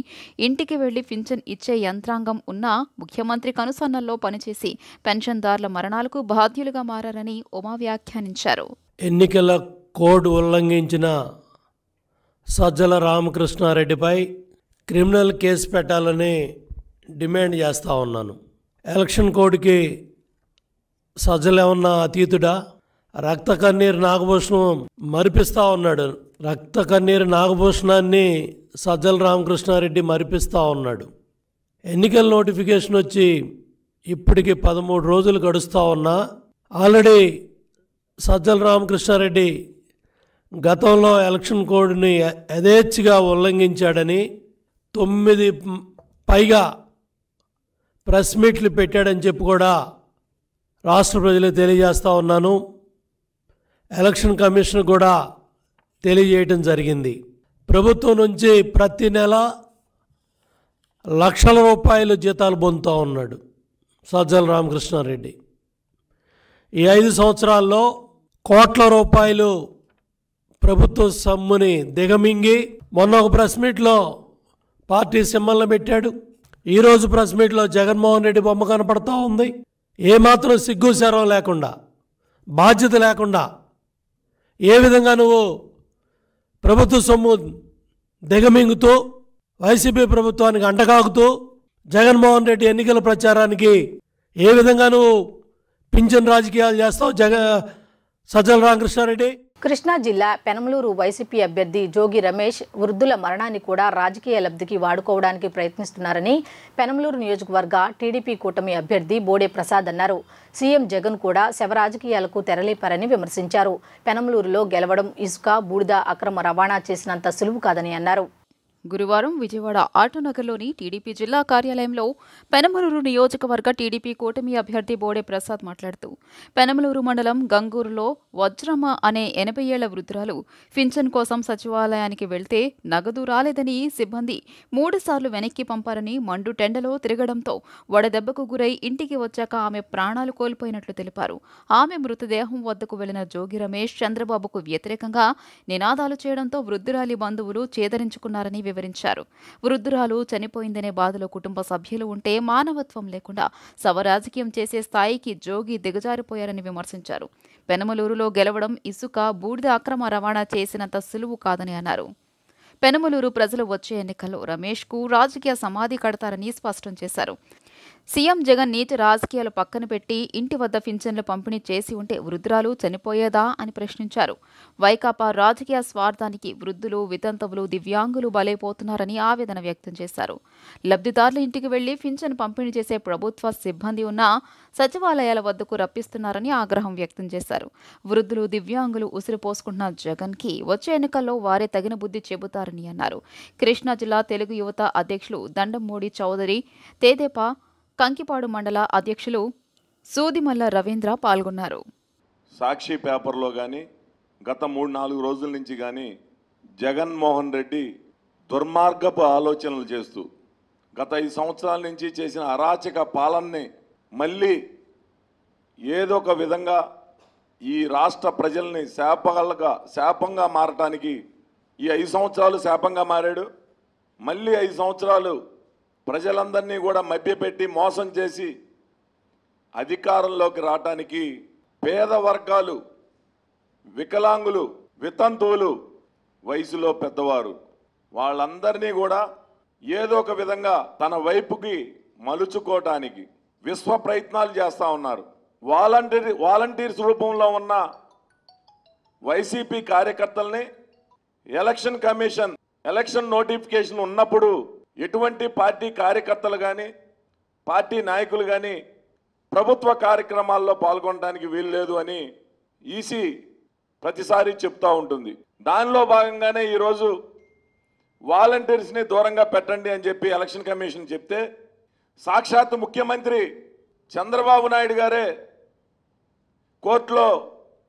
ఇంటికి వెళ్లి పింఛన్ ఇచ్చే యంత్రాంగం ఉన్నా ముఖ్యమంత్రి కనుసన్నల్లో పనిచేసి పెన్షన్దారుల మరణాలకు బాధ్యులుగా మారారని ఉమా వ్యాఖ్యానించారు. ఎన్నికల కోడ్ ఉల్లంఘించిన సజ్జల రామకృష్ణారెడ్డిపై క్రిమినల్ కేసు పెట్టాలని డిమాండ్ చేస్తూ ఉన్నాను. ఎలక్షన్ కోడ్కి సజ్జలు ఏమన్నా అతీతుడా? రక్త కన్నీరు నాగభూషణం మరిపిస్తూ ఉన్నాడు. రక్త కన్నీరు నాగభూషణాన్ని సజ్జల రామకృష్ణారెడ్డి మరిపిస్తూ ఉన్నాడు. ఎన్నికల నోటిఫికేషన్ వచ్చి ఇప్పటికి 13 రోజులు గడుస్తూ ఉన్నా ఆల్రెడీ సజ్జల రామకృష్ణారెడ్డి గతంలో ఎలక్షన్ కోడ్ని యథేచ్ఛగా ఉల్లంఘించాడని 9 పైగా ప్రెస్ మీట్లు పెట్టాడని చెప్పి కూడా రాష్ట్ర ప్రజలకు తెలియజేస్తూ ఉన్నాను. ఎలక్షన్ కమిషన్ కూడా తెలియజేయటం జరిగింది. ప్రభుత్వం నుంచి ప్రతి నెల లక్షల రూపాయలు జీతాలు పొందుతూ ఉన్నాడు సజ్జల రామకృష్ణారెడ్డి. ఈ 5 సంవత్సరాల్లో కోట్ల రూపాయలు ప్రభుత్వ సొమ్ముని దిగమింగి మొన్న ఒక ప్రెస్ మీట్లో పార్టీ సింబల్ని పెట్టాడు. ఈరోజు ప్రెస్ మీట్లో జగన్మోహన్ రెడ్డి బొమ్మ కనపడతా ఉంది. ఏమాత్రం సిగ్గు శరం లేకుండా, బాధ్యత లేకుండా ఏ విధంగా నువ్వు ప్రభుత్వ సొమ్ము దిగమింగుతూ వైసీపీ ప్రభుత్వానికి అంటకాగుతూ జగన్మోహన్ రెడ్డి ఎన్నికల ప్రచారానికి ఏ విధంగా నువ్వు పింఛన్ రాజకీయాలు చేస్తావు సజ్జల రామకృష్ణారెడ్డి? కృష్ణా జిల్లా పెనమలూరు వైసీపీ అభ్యర్థి జోగి రమేష్ వృద్ధుల మరణాన్ని కూడా రాజకీయ లబ్ధికి వాడుకోవడానికి ప్రయత్నిస్తున్నారని పెనమలూరు నియోజకవర్గ టీడీపీ కూటమి అభ్యర్థి బోడే ప్రసాద్ అన్నారు. సీఎం జగన్ కూడా శవ రాజకీయాలకు తెరలేపారని విమర్శించారు. పెనమలూరులో గెలవడం ఇసుక, బూడిద అక్రమ రవాణా చేసినంత సులువు కాదని అన్నారు. గురువారం విజయవాడ ఆటోనగర్లోని టీడీపీ జిల్లా కార్యాలయంలో పెనమలూరు నియోజకవర్గ టీడీపీ కూటమి అభ్యర్థి బోడే ప్రసాద్ మాట్లాడుతూ, పెనమలూరు మండలం గంగూరులో వజ్రమ్మ అనే 80 ఏళ్ల వృద్ధురాలు పింఛన్ కోసం సచివాలయానికి వెళ్తే నగదు రాలేదని సిబ్బంది 3 సార్లు వెనక్కి పంపారని, మండు టెండలో తిరగడంతో వడదెబ్బకు గురై ఇంటికి వచ్చాక ఆమె ప్రాణాలు కోల్పోయినట్లు తెలిపారు. ఆమె మృతదేహం వద్దకు వెళ్లిన జోగి రమేష్ చంద్రబాబుకు వ్యతిరేకంగా నినాదాలు చేయడంతో వృద్ధురాలి బంధువులు చేదరించుకున్నారని వివరించారు. వృద్ధురాలు చనిపోయిందనే బాధలో కుటుంబ సభ్యులు ఉంటే మానవత్వం లేకుండా శవ రాజకీయం చేసే స్థాయికి జోగి దిగజారిపోయారని విమర్శించారు. పెనమలూరులో గెలవడం ఇసుక, బూడిద అక్రమ రవాణా చేసినంత సులువు కాదని అన్నారు. పెనమలూరు ప్రజలు వచ్చే ఎన్నికల్లో రమేష్కు రాజకీయ సమాధి కడతారని స్పష్టం చేశారు. సీఎం జగన్ నీతి రాజకీయాలు పక్కన పెట్టి ఇంటి వద్ద పింఛన్లు పంపిణీ చేసి ఉంటే వృద్ధురాలు చనిపోయేదా అని ప్రశ్నించారు. వైకాపా రాజకీయ స్వార్థానికి వృద్ధులు, వితంతువులు, దివ్యాంగులు బలైపోతున్నారని ఆవేదన వ్యక్తం చేశారు. లబ్ధిదారుల ఇంటికి వెళ్లి పింఛన్ పంపిణీ చేసే ప్రభుత్వ సిబ్బంది ఉన్నా సచివాలయాల వద్దకు రప్పిస్తున్నారని ఆగ్రహం వ్యక్తం చేశారు. వృద్ధులు, దివ్యాంగులు ఉసిరి పోసుకుంటున్న జగన్కి వచ్చే ఎన్నికల్లో వారే తగిన బుద్ధి చెబుతారని అన్నారు. కృష్ణా జిల్లా తెలుగు యువత అధ్యక్షులు దండంమూడి చౌదరి, తేదేపా కంకిపాడు మండల అధ్యక్షులు సూదిమల్ల రవీంద్ర పాల్గొన్నారు. సాక్షి పేపర్లో కానీ గత 3-4 రోజుల నుంచి కానీ జగన్మోహన్ రెడ్డి దుర్మార్గపు ఆలోచనలు చేస్తూ గత 5 సంవత్సరాల నుంచి చేసిన అరాచక పాలనని మళ్ళీ ఏదో ఒక విధంగా ఈ రాష్ట్ర ప్రజల్ని శాపంగా మారటానికి ఈ 5 సంవత్సరాలు శాపంగా మారాడు. మళ్ళీ 5 సంవత్సరాలు ప్రజలందరినీ కూడా మభ్యపెట్టి మోసం చేసి అధికారంలోకి రావటానికి పేద వర్గాలు, వికలాంగులు, వితంతువులు, వయసులో పెద్దవారు వాళ్ళందరినీ కూడా ఏదో ఒక విధంగా తన వైపుకి మలుచుకోవటానికి విశ్వ ప్రయత్నాలు చేస్తూ ఉన్నారు. వాలంటీర్స్ రూపంలో ఉన్న వైసీపీ కార్యకర్తల్ని ఎలక్షన్ కమిషన్ ఎలక్షన్ నోటిఫికేషన్ ఉన్నప్పుడు ఎటువంటి పార్టీ కార్యకర్తలు కానీ పార్టీ నాయకులు కానీ ప్రభుత్వ కార్యక్రమాల్లో పాల్గొనడానికి వీలు లేదు అని ఈసీ ప్రతిసారి చెప్తూ ఉంటుంది. దానిలో భాగంగానే ఈరోజు వాలంటీర్స్ని దూరంగా పెట్టండి అని చెప్పి ఎలక్షన్ కమిషన్ చెప్తే సాక్షాత్ ముఖ్యమంత్రి చంద్రబాబు నాయుడు గారే కోర్టులో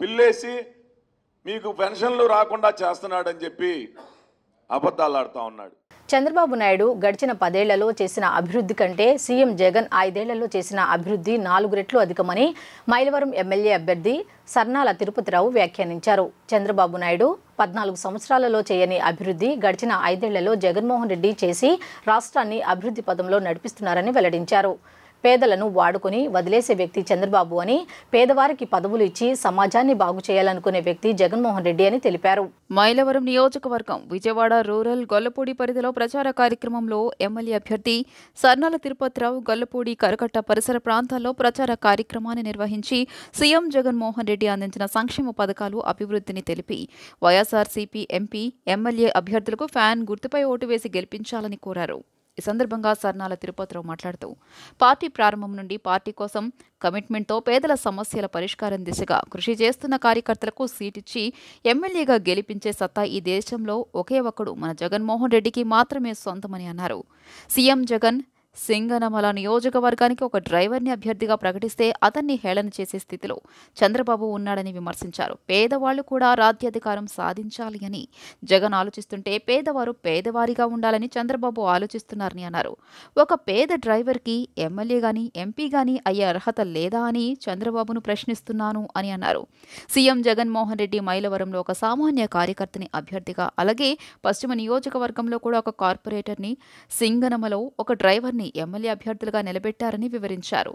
పిల్లేసి మీకు పెన్షన్లు రాకుండా చేస్తున్నాడని చెప్పి అబద్ధాలు ఆడుతూ ఉన్నాడు. చంద్రబాబు నాయుడు గడిచిన 10 ఏళ్లలో చేసిన అభివృద్ధి కంటే సీఎం జగన్ 5 ఏళ్లలో చేసిన అభివృద్ధి 4 రెట్లు అధికమని మైలవరం ఎమ్మెల్యే అభ్యర్థి సర్నాల తిరుపతిరావు వ్యాఖ్యానించారు. చంద్రబాబు నాయుడు 14 సంవత్సరాలలో చేయని అభివృద్ధి గడిచిన 5 ఏళ్లలో జగన్మోహన్ రెడ్డి చేసి రాష్ట్రాన్ని అభివృద్ధి పదంలో నడిపిస్తున్నారని వెల్లడించారు. పేదలను వాడుకొని వదిలేసే వ్యక్తి చంద్రబాబు అని, పేదవారికి పదవులు ఇచ్చి సమాజాన్ని బాగు చేయాలనుకునే వ్యక్తి జగన్మోహన్ రెడ్డి అని తెలిపారు. మైలవరం నియోజకవర్గం విజయవాడ రూరల్ గొల్లపూడి పరిధిలో ప్రచార కార్యక్రమంలో ఎమ్మెల్యే అభ్యర్థి సర్నాల తిరుపతిరావు గొల్లపూడి, కరకట్ట పరిసర ప్రాంతాల్లో ప్రచార కార్యక్రమాన్ని నిర్వహించి సీఎం జగన్మోహన్ రెడ్డి అందించిన సంక్షేమ పథకాలు, అభివృద్ధిని తెలిపి వైఎస్ఆర్సీపీ ఎంపీ, ఎమ్మెల్యే అభ్యర్థులకు ఫ్యాన్ గుర్తుపై ఓటు వేసి గెలిపించాలని కోరారు. ఈ సందర్భంగా సర్నాల తిరుపతిరావు మాట్లాడుతూ, పార్టీ ప్రారంభం నుండి పార్టీ కోసం కమిట్మెంట్తో పేదల సమస్యల పరిష్కారం దిశగా కృషి చేస్తున్న కార్యకర్తలకు సీటిచ్చి ఎమ్మెల్యేగా గెలిపించే సత్తా ఈ దేశంలో ఒకే ఒక్కడు మన జగన్మోహన్ రెడ్డికి మాత్రమే సొంతమని అన్నారు. సీఎం జగన్ సింగనమల నియోజకవర్గానికి ఒక డ్రైవర్ని అభ్యర్థిగా ప్రకటిస్తే అతన్ని హేళన చేసే స్థితిలో చంద్రబాబు ఉన్నాడని విమర్శించారు. పేదవాళ్లు కూడా రాజ్యాధికారం సాధించాలి అని జగన్ ఆలోచిస్తుంటే పేదవారు పేదవారిగా ఉండాలని చంద్రబాబు ఆలోచిస్తున్నారని అన్నారు. ఒక పేద డ్రైవర్కి ఎమ్మెల్యే గాని, ఎంపీ గాని అయ్యే అర్హత లేదా అని చంద్రబాబును ప్రశ్నిస్తున్నాను అని అన్నారు. సీఎం జగన్మోహన్ రెడ్డి మైలవరంలో ఒక సామాన్య కార్యకర్తని అభ్యర్థిగా, అలాగే పశ్చిమ నియోజకవర్గంలో కూడా ఒక కార్పొరేటర్ని, సింగనమలో ఒక డ్రైవర్ని ఎమ్మెల్యే అభ్యర్థులుగా నిలబెట్టారని వివరించారు.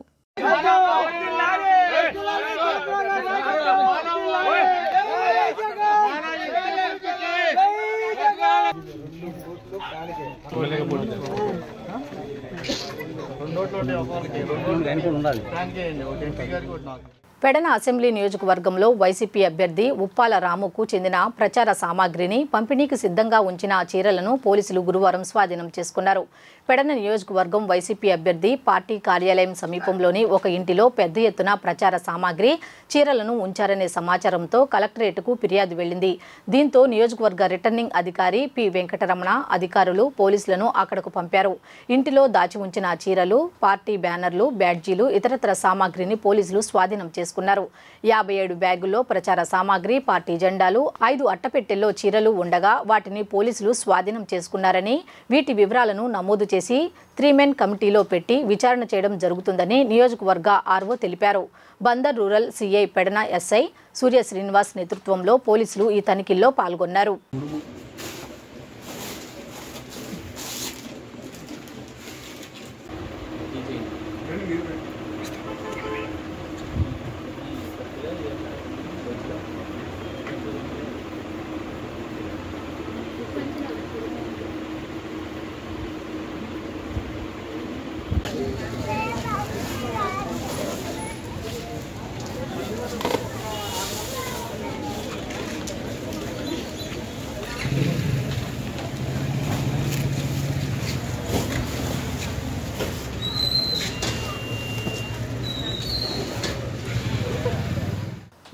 పెడన అసెంబ్లీ నియోజకవర్గంలో వైసీపీ అభ్యర్థి ఉప్పాల రాముకు చెందిన ప్రచార సామాగ్రిని పంపిణీకి సిద్ధంగా ఉంచిన చీరలను పోలీసులు గురువారం స్వాధీనం చేసుకున్నారు. పెడన నియోజకవర్గం వైసీపీ అభ్యర్థి పార్టీ కార్యాలయం సమీపంలోని ఒక ఇంటిలో పెద్ద ఎత్తున ప్రచార సామాగ్రి చీరలను ఉంచారనే సమాచారంతో కలెక్టరేట్కు ఫిర్యాదు వెళ్లింది. దీంతో నియోజకవర్గ రిటర్నింగ్ అధికారి పి వెంకటరమణ అధికారులు పోలీసులను అక్కడకు పంపారు. ఇంటిలో దాచి ఉంచిన చీరలు, పార్టీ బ్యానర్లు, బ్యాడ్జీలు, ఇతరత్ర సామాగ్రిని పోలీసులు స్వాధీనం చేసుకున్నారు. 57 బ్యాగుల్లో ప్రచార సామాగ్రి, పార్టీ జెండాలు, 5 అట్టపెట్టెల్లో చీరలు ఉండగా వాటిని పోలీసులు స్వాధీనం చేసుకున్నారని, వీటి వివరాలను నమోదు చేసి 3-మెన్ కమిటీలో పెట్టి విచారణ చేయడం జరుగుతుందని నియోజకవర్గ ఆర్ఓ తెలిపారు. Bandar rural CI Pedana SI Surya Srinivas నేతృత్వంలో పోలీసులు ఈ తనిఖీల్లో పాల్గొన్నారు.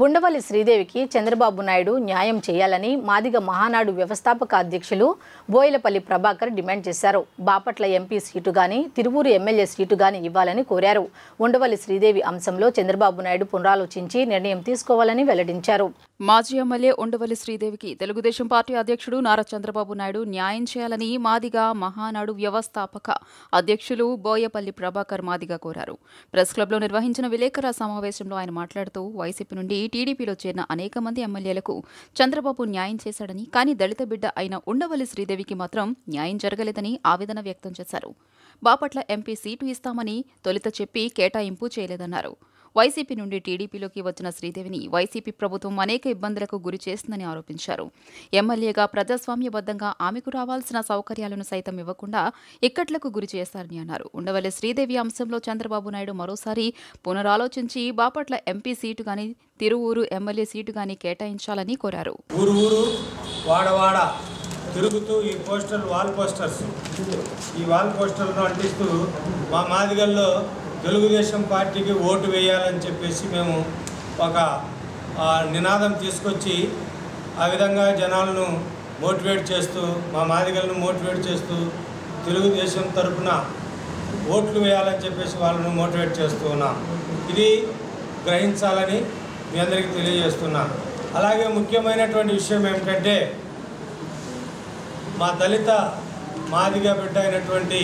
ఉండవల్లి శ్రీదేవికి చంద్రబాబు నాయుడు న్యాయం చేయాలని మాదిగ మహానాడు వ్యవస్థాపక అధ్యక్షులు బోయలపల్లి ప్రభాకర్ డిమాండ్ చేశారు. బాపట్ల ఎంపీ సీటు గాని, తిరువూరు ఎమ్మెల్యే సీటు గాని ఇవ్వాలని కోరారు. ఉండవల్లి శ్రీదేవి అంశంలో చంద్రబాబు నాయుడు పునరాలోచించి నిర్ణయం తీసుకోవాలని వెల్లడించారు. మాజీ ఎమ్మెల్యే ఉండవల్లి శ్రీదేవికి తెలుగుదేశం పార్టీ అధ్యక్షుడు నారా చంద్రబాబు నాయుడు న్యాయం చేయాలని మాదిగ మహానాడు వ్యవస్థాపక అధ్యక్షులు బోయపల్లి ప్రభాకర్ మాదిగ కోరారు. ప్రెస్ క్లబ్లో నిర్వహించిన విలేకరుల సమావేశంలో ఆయన మాట్లాడుతూ వైసీపీ నుండి టీడీపీలో చేరిన అనేక మంది ఎమ్మెల్యేలకు చంద్రబాబు న్యాయం చేశాడని, కానీ దళిత బిడ్డ అయిన ఉండవల్లి శ్రీదేవికి మాత్రం న్యాయం జరగలేదని ఆవేదన వ్యక్తం చేశారు. బాపట్ల ఎంపీ సీటు ఇస్తామని తొలుత చెప్పి కేటాయింపు చేయలేదన్నారు. వైసీపీ నుండి టీడీపీలోకి వచ్చిన శ్రీదేవిని వైసీపీ ప్రభుత్వం అనేక ఇబ్బందులకు గురి చేస్తుందని ఆరోపించారు. ఎమ్మెల్యేగా ప్రజాస్వామ్యబద్ధంగా ఆమెకు రావాల్సిన సౌకర్యాలను సైతం ఇవ్వకుండా ఇక్కట్లకు గురి చేశారని అన్నారు. ఉండవల్లి శ్రీదేవి అంశంలో చంద్రబాబు నాయుడు మరోసారి పునరాలోచించి బాపట్ల ఎంపీ సీటు గాని, తిరువూరు ఎమ్మెల్యే సీటు గాని కేటాయించాలని కోరారు. ఊరు వాడవాడ తిరుగుతూ ఈ వాల్ పోస్టర్లను అంటిస్తూ మా మాదిగల్లో తెలుగుదేశం పార్టీకి ఓటు వేయాలని చెప్పేసి మేము ఒక నినాదం తీసుకొచ్చి ఆ విధంగా జనాలను మోటివేట్ చేస్తూ, మా మాదిగలను మోటివేట్ చేస్తూ తెలుగుదేశం తరఫున ఓట్లు వేయాలని చెప్పేసి వాళ్ళను మోటివేట్ చేస్తూ ఉన్నాం. ఇది గ్రహించాలని మీ అందరికీ తెలియజేస్తున్నా. అలాగే ముఖ్యమైనటువంటి విషయం ఏమిటంటే, మా దళిత మాదిగ బిడ్డ అయినటువంటి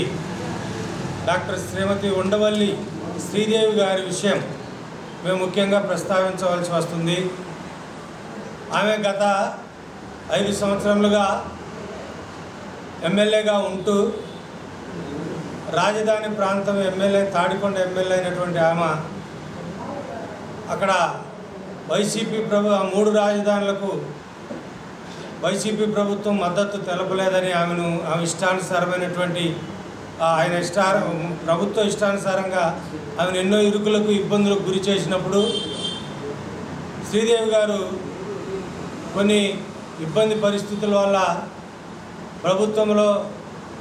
డాక్టర్ శ్రీమతి ఉండవల్లి శ్రీదేవి గారి విషయం మేము ముఖ్యంగా ప్రస్తావించవలసి వస్తుంది. ఆమె గత 5 సంవత్సరములుగా ఎమ్మెల్యేగా ఉంటూ రాజధాని ప్రాంతం ఎమ్మెల్యే, తాడికొండ ఎమ్మెల్యే అయినటువంటి ఆమె అక్కడ వైసీపీ 3 రాజధానులకు వైసీపీ ప్రభుత్వం మద్దతు తెలపలేదని ఆమె ఇష్టానుసారమైనటువంటి ప్రభుత్వ ఇష్టానుసారంగా ఆమెను ఎన్నో ఇరుకులకు, ఇబ్బందులకు గురి చేసినప్పుడు శ్రీదేవి గారు కొన్ని ఇబ్బంది పరిస్థితుల వల్ల ప్రభుత్వంలో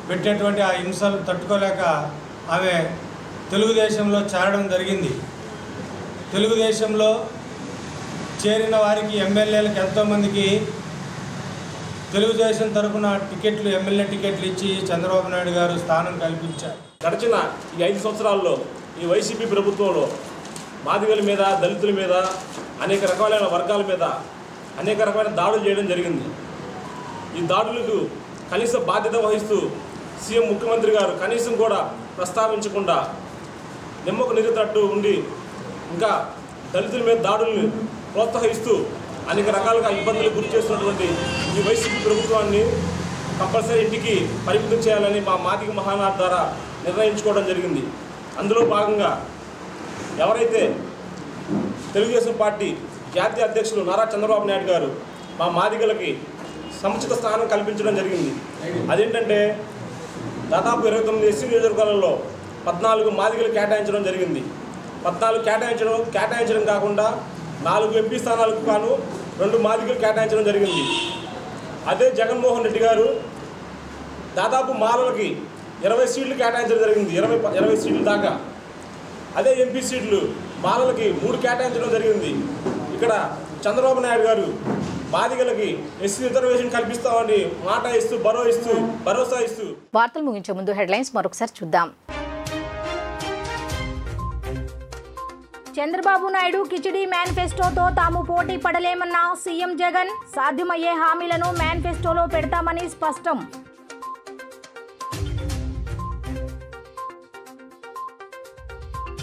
పెట్టేటువంటి ఆ హింసలు తట్టుకోలేక ఆమె తెలుగుదేశంలో చేరడం జరిగింది. తెలుగుదేశంలో చేరిన వారికి, ఎమ్మెల్యేలకు ఎంతోమందికి తెలుగుదేశం తరఫున టికెట్లు, ఎమ్మెల్యే టికెట్లు ఇచ్చి చంద్రబాబు నాయుడు గారు స్థానం కల్పించారు. గడిచిన ఈ 5 సంవత్సరాల్లో ఈ వైసీపీ ప్రభుత్వంలో మాదిగల మీద, దళితుల మీద, అనేక రకాలైన వర్గాల మీద అనేక రకమైన దాడులు చేయడం జరిగింది. ఈ దాడులకు కనీస బాధ్యత వహిస్తూ సీఎం ముఖ్యమంత్రి గారు కనీసం కూడా ప్రస్తావించకుండా నిమ్మకు నీరుతట్టు ఉండి ఇంకా దళితుల మీద దాడుల్ని ప్రోత్సహిస్తూ అనేక రకాలుగా ఇబ్బందులకు గురి చేస్తున్నటువంటి ఈ వైసీపీ ప్రభుత్వాన్ని కంపల్సరీ ఇంటికి పరిమితం చేయాలని మా మాదిగ మహానాడు ద్వారా నిర్ణయించుకోవడం జరిగింది. అందులో భాగంగా ఎవరైతే తెలుగుదేశం పార్టీ జాతీయ అధ్యక్షులు నారా చంద్రబాబు నాయుడు గారు మా మాదిగలకి సముచిత స్థానం కల్పించడం జరిగింది. అదేంటంటే దాదాపు 29 ఎస్సీ నియోజకవర్గాలలో 14 మాదిగలు కేటాయించడం జరిగింది. 14 కేటాయించడం కాకుండా 4 ఎంపీ స్థానాలకు గాను 2 మాదిగలు కేటాయించడం జరిగింది. అదే జగన్మోహన్ రెడ్డి గారు దాదాపు మాలలకి 20 సీట్లు కేటాయించడం జరిగింది, 20 సీట్లు దాకా. అదే ఎంపీ సీట్లు మాలలకి 3 కేటాయించడం జరిగింది. ఇక్కడ చంద్రబాబు నాయుడు గారు మాదిగలకి ఎస్సీ రిజర్వేషన్ కల్పిస్తామని మాట ఇస్తూ భరోసా ఇస్తూ. వార్తలు ముగించే ముందు హెడ్లైన్స్ మరొకసారి చూద్దాం. చంద్రబాబు నాయుడు కిచిడి మేనిఫెస్టోతో తాము పోటీ పడలేమన్న సీఎం జగన్. సాధ్యమయ్యే హామీలను మేనిఫెస్టోలో పెడతామని స్పష్టం.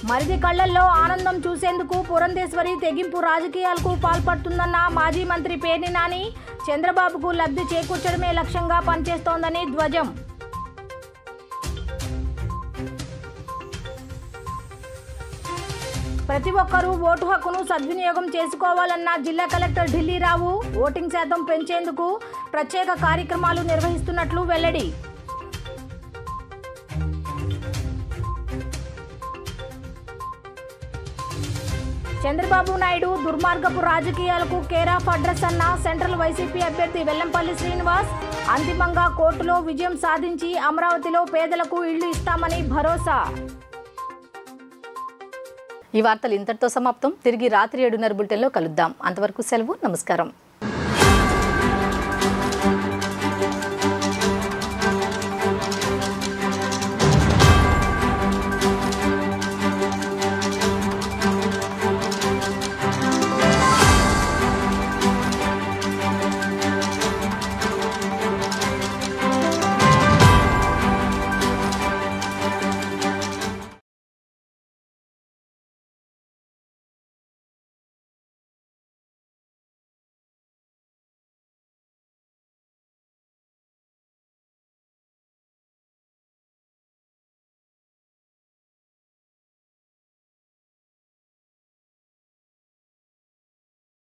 మరిది కళ్లల్లో ఆనందం చూసేందుకు పురంధేశ్వరి తెగింపు రాజకీయాలకు పాల్పడుతుందన్న మాజీ మంత్రి పేర్ని నాని. చంద్రబాబుకు లబ్ధి చేకూర్చడమే లక్ష్యంగా పనిచేస్తోందని ధ్వజం. ప్రతి ఒక్కరూ ఓటు హక్కును సద్వినియోగం చేసుకోవాలన్న జిల్లా కలెక్టర్ ఢిల్లీరావు. ఓటింగ్ శాతం పెంచేందుకు ప్రత్యేక కార్యక్రమాలు నిర్వహిస్తున్నట్లు వెల్లడి. చంద్రబాబు నాయుడు దుర్మార్గపు రాజకీయాలకు కేర్ ఆఫ్ అడ్రస్ అన్న సెంట్రల్ వైసీపీ అభ్యర్థి వెల్లంపల్లి శ్రీనివాస్. అంతిమంగా కోర్టులో విజయం సాధించి అమరావతిలో పేదలకు ఇళ్లు ఇస్తామని భరోసా. ఈ వార్తలు ఇంతటితో సమాప్తం. తిరిగి రాత్రి 7:30 బులెటిన్లో కలుద్దాం. అంతవరకు సెలవు. నమస్కారం.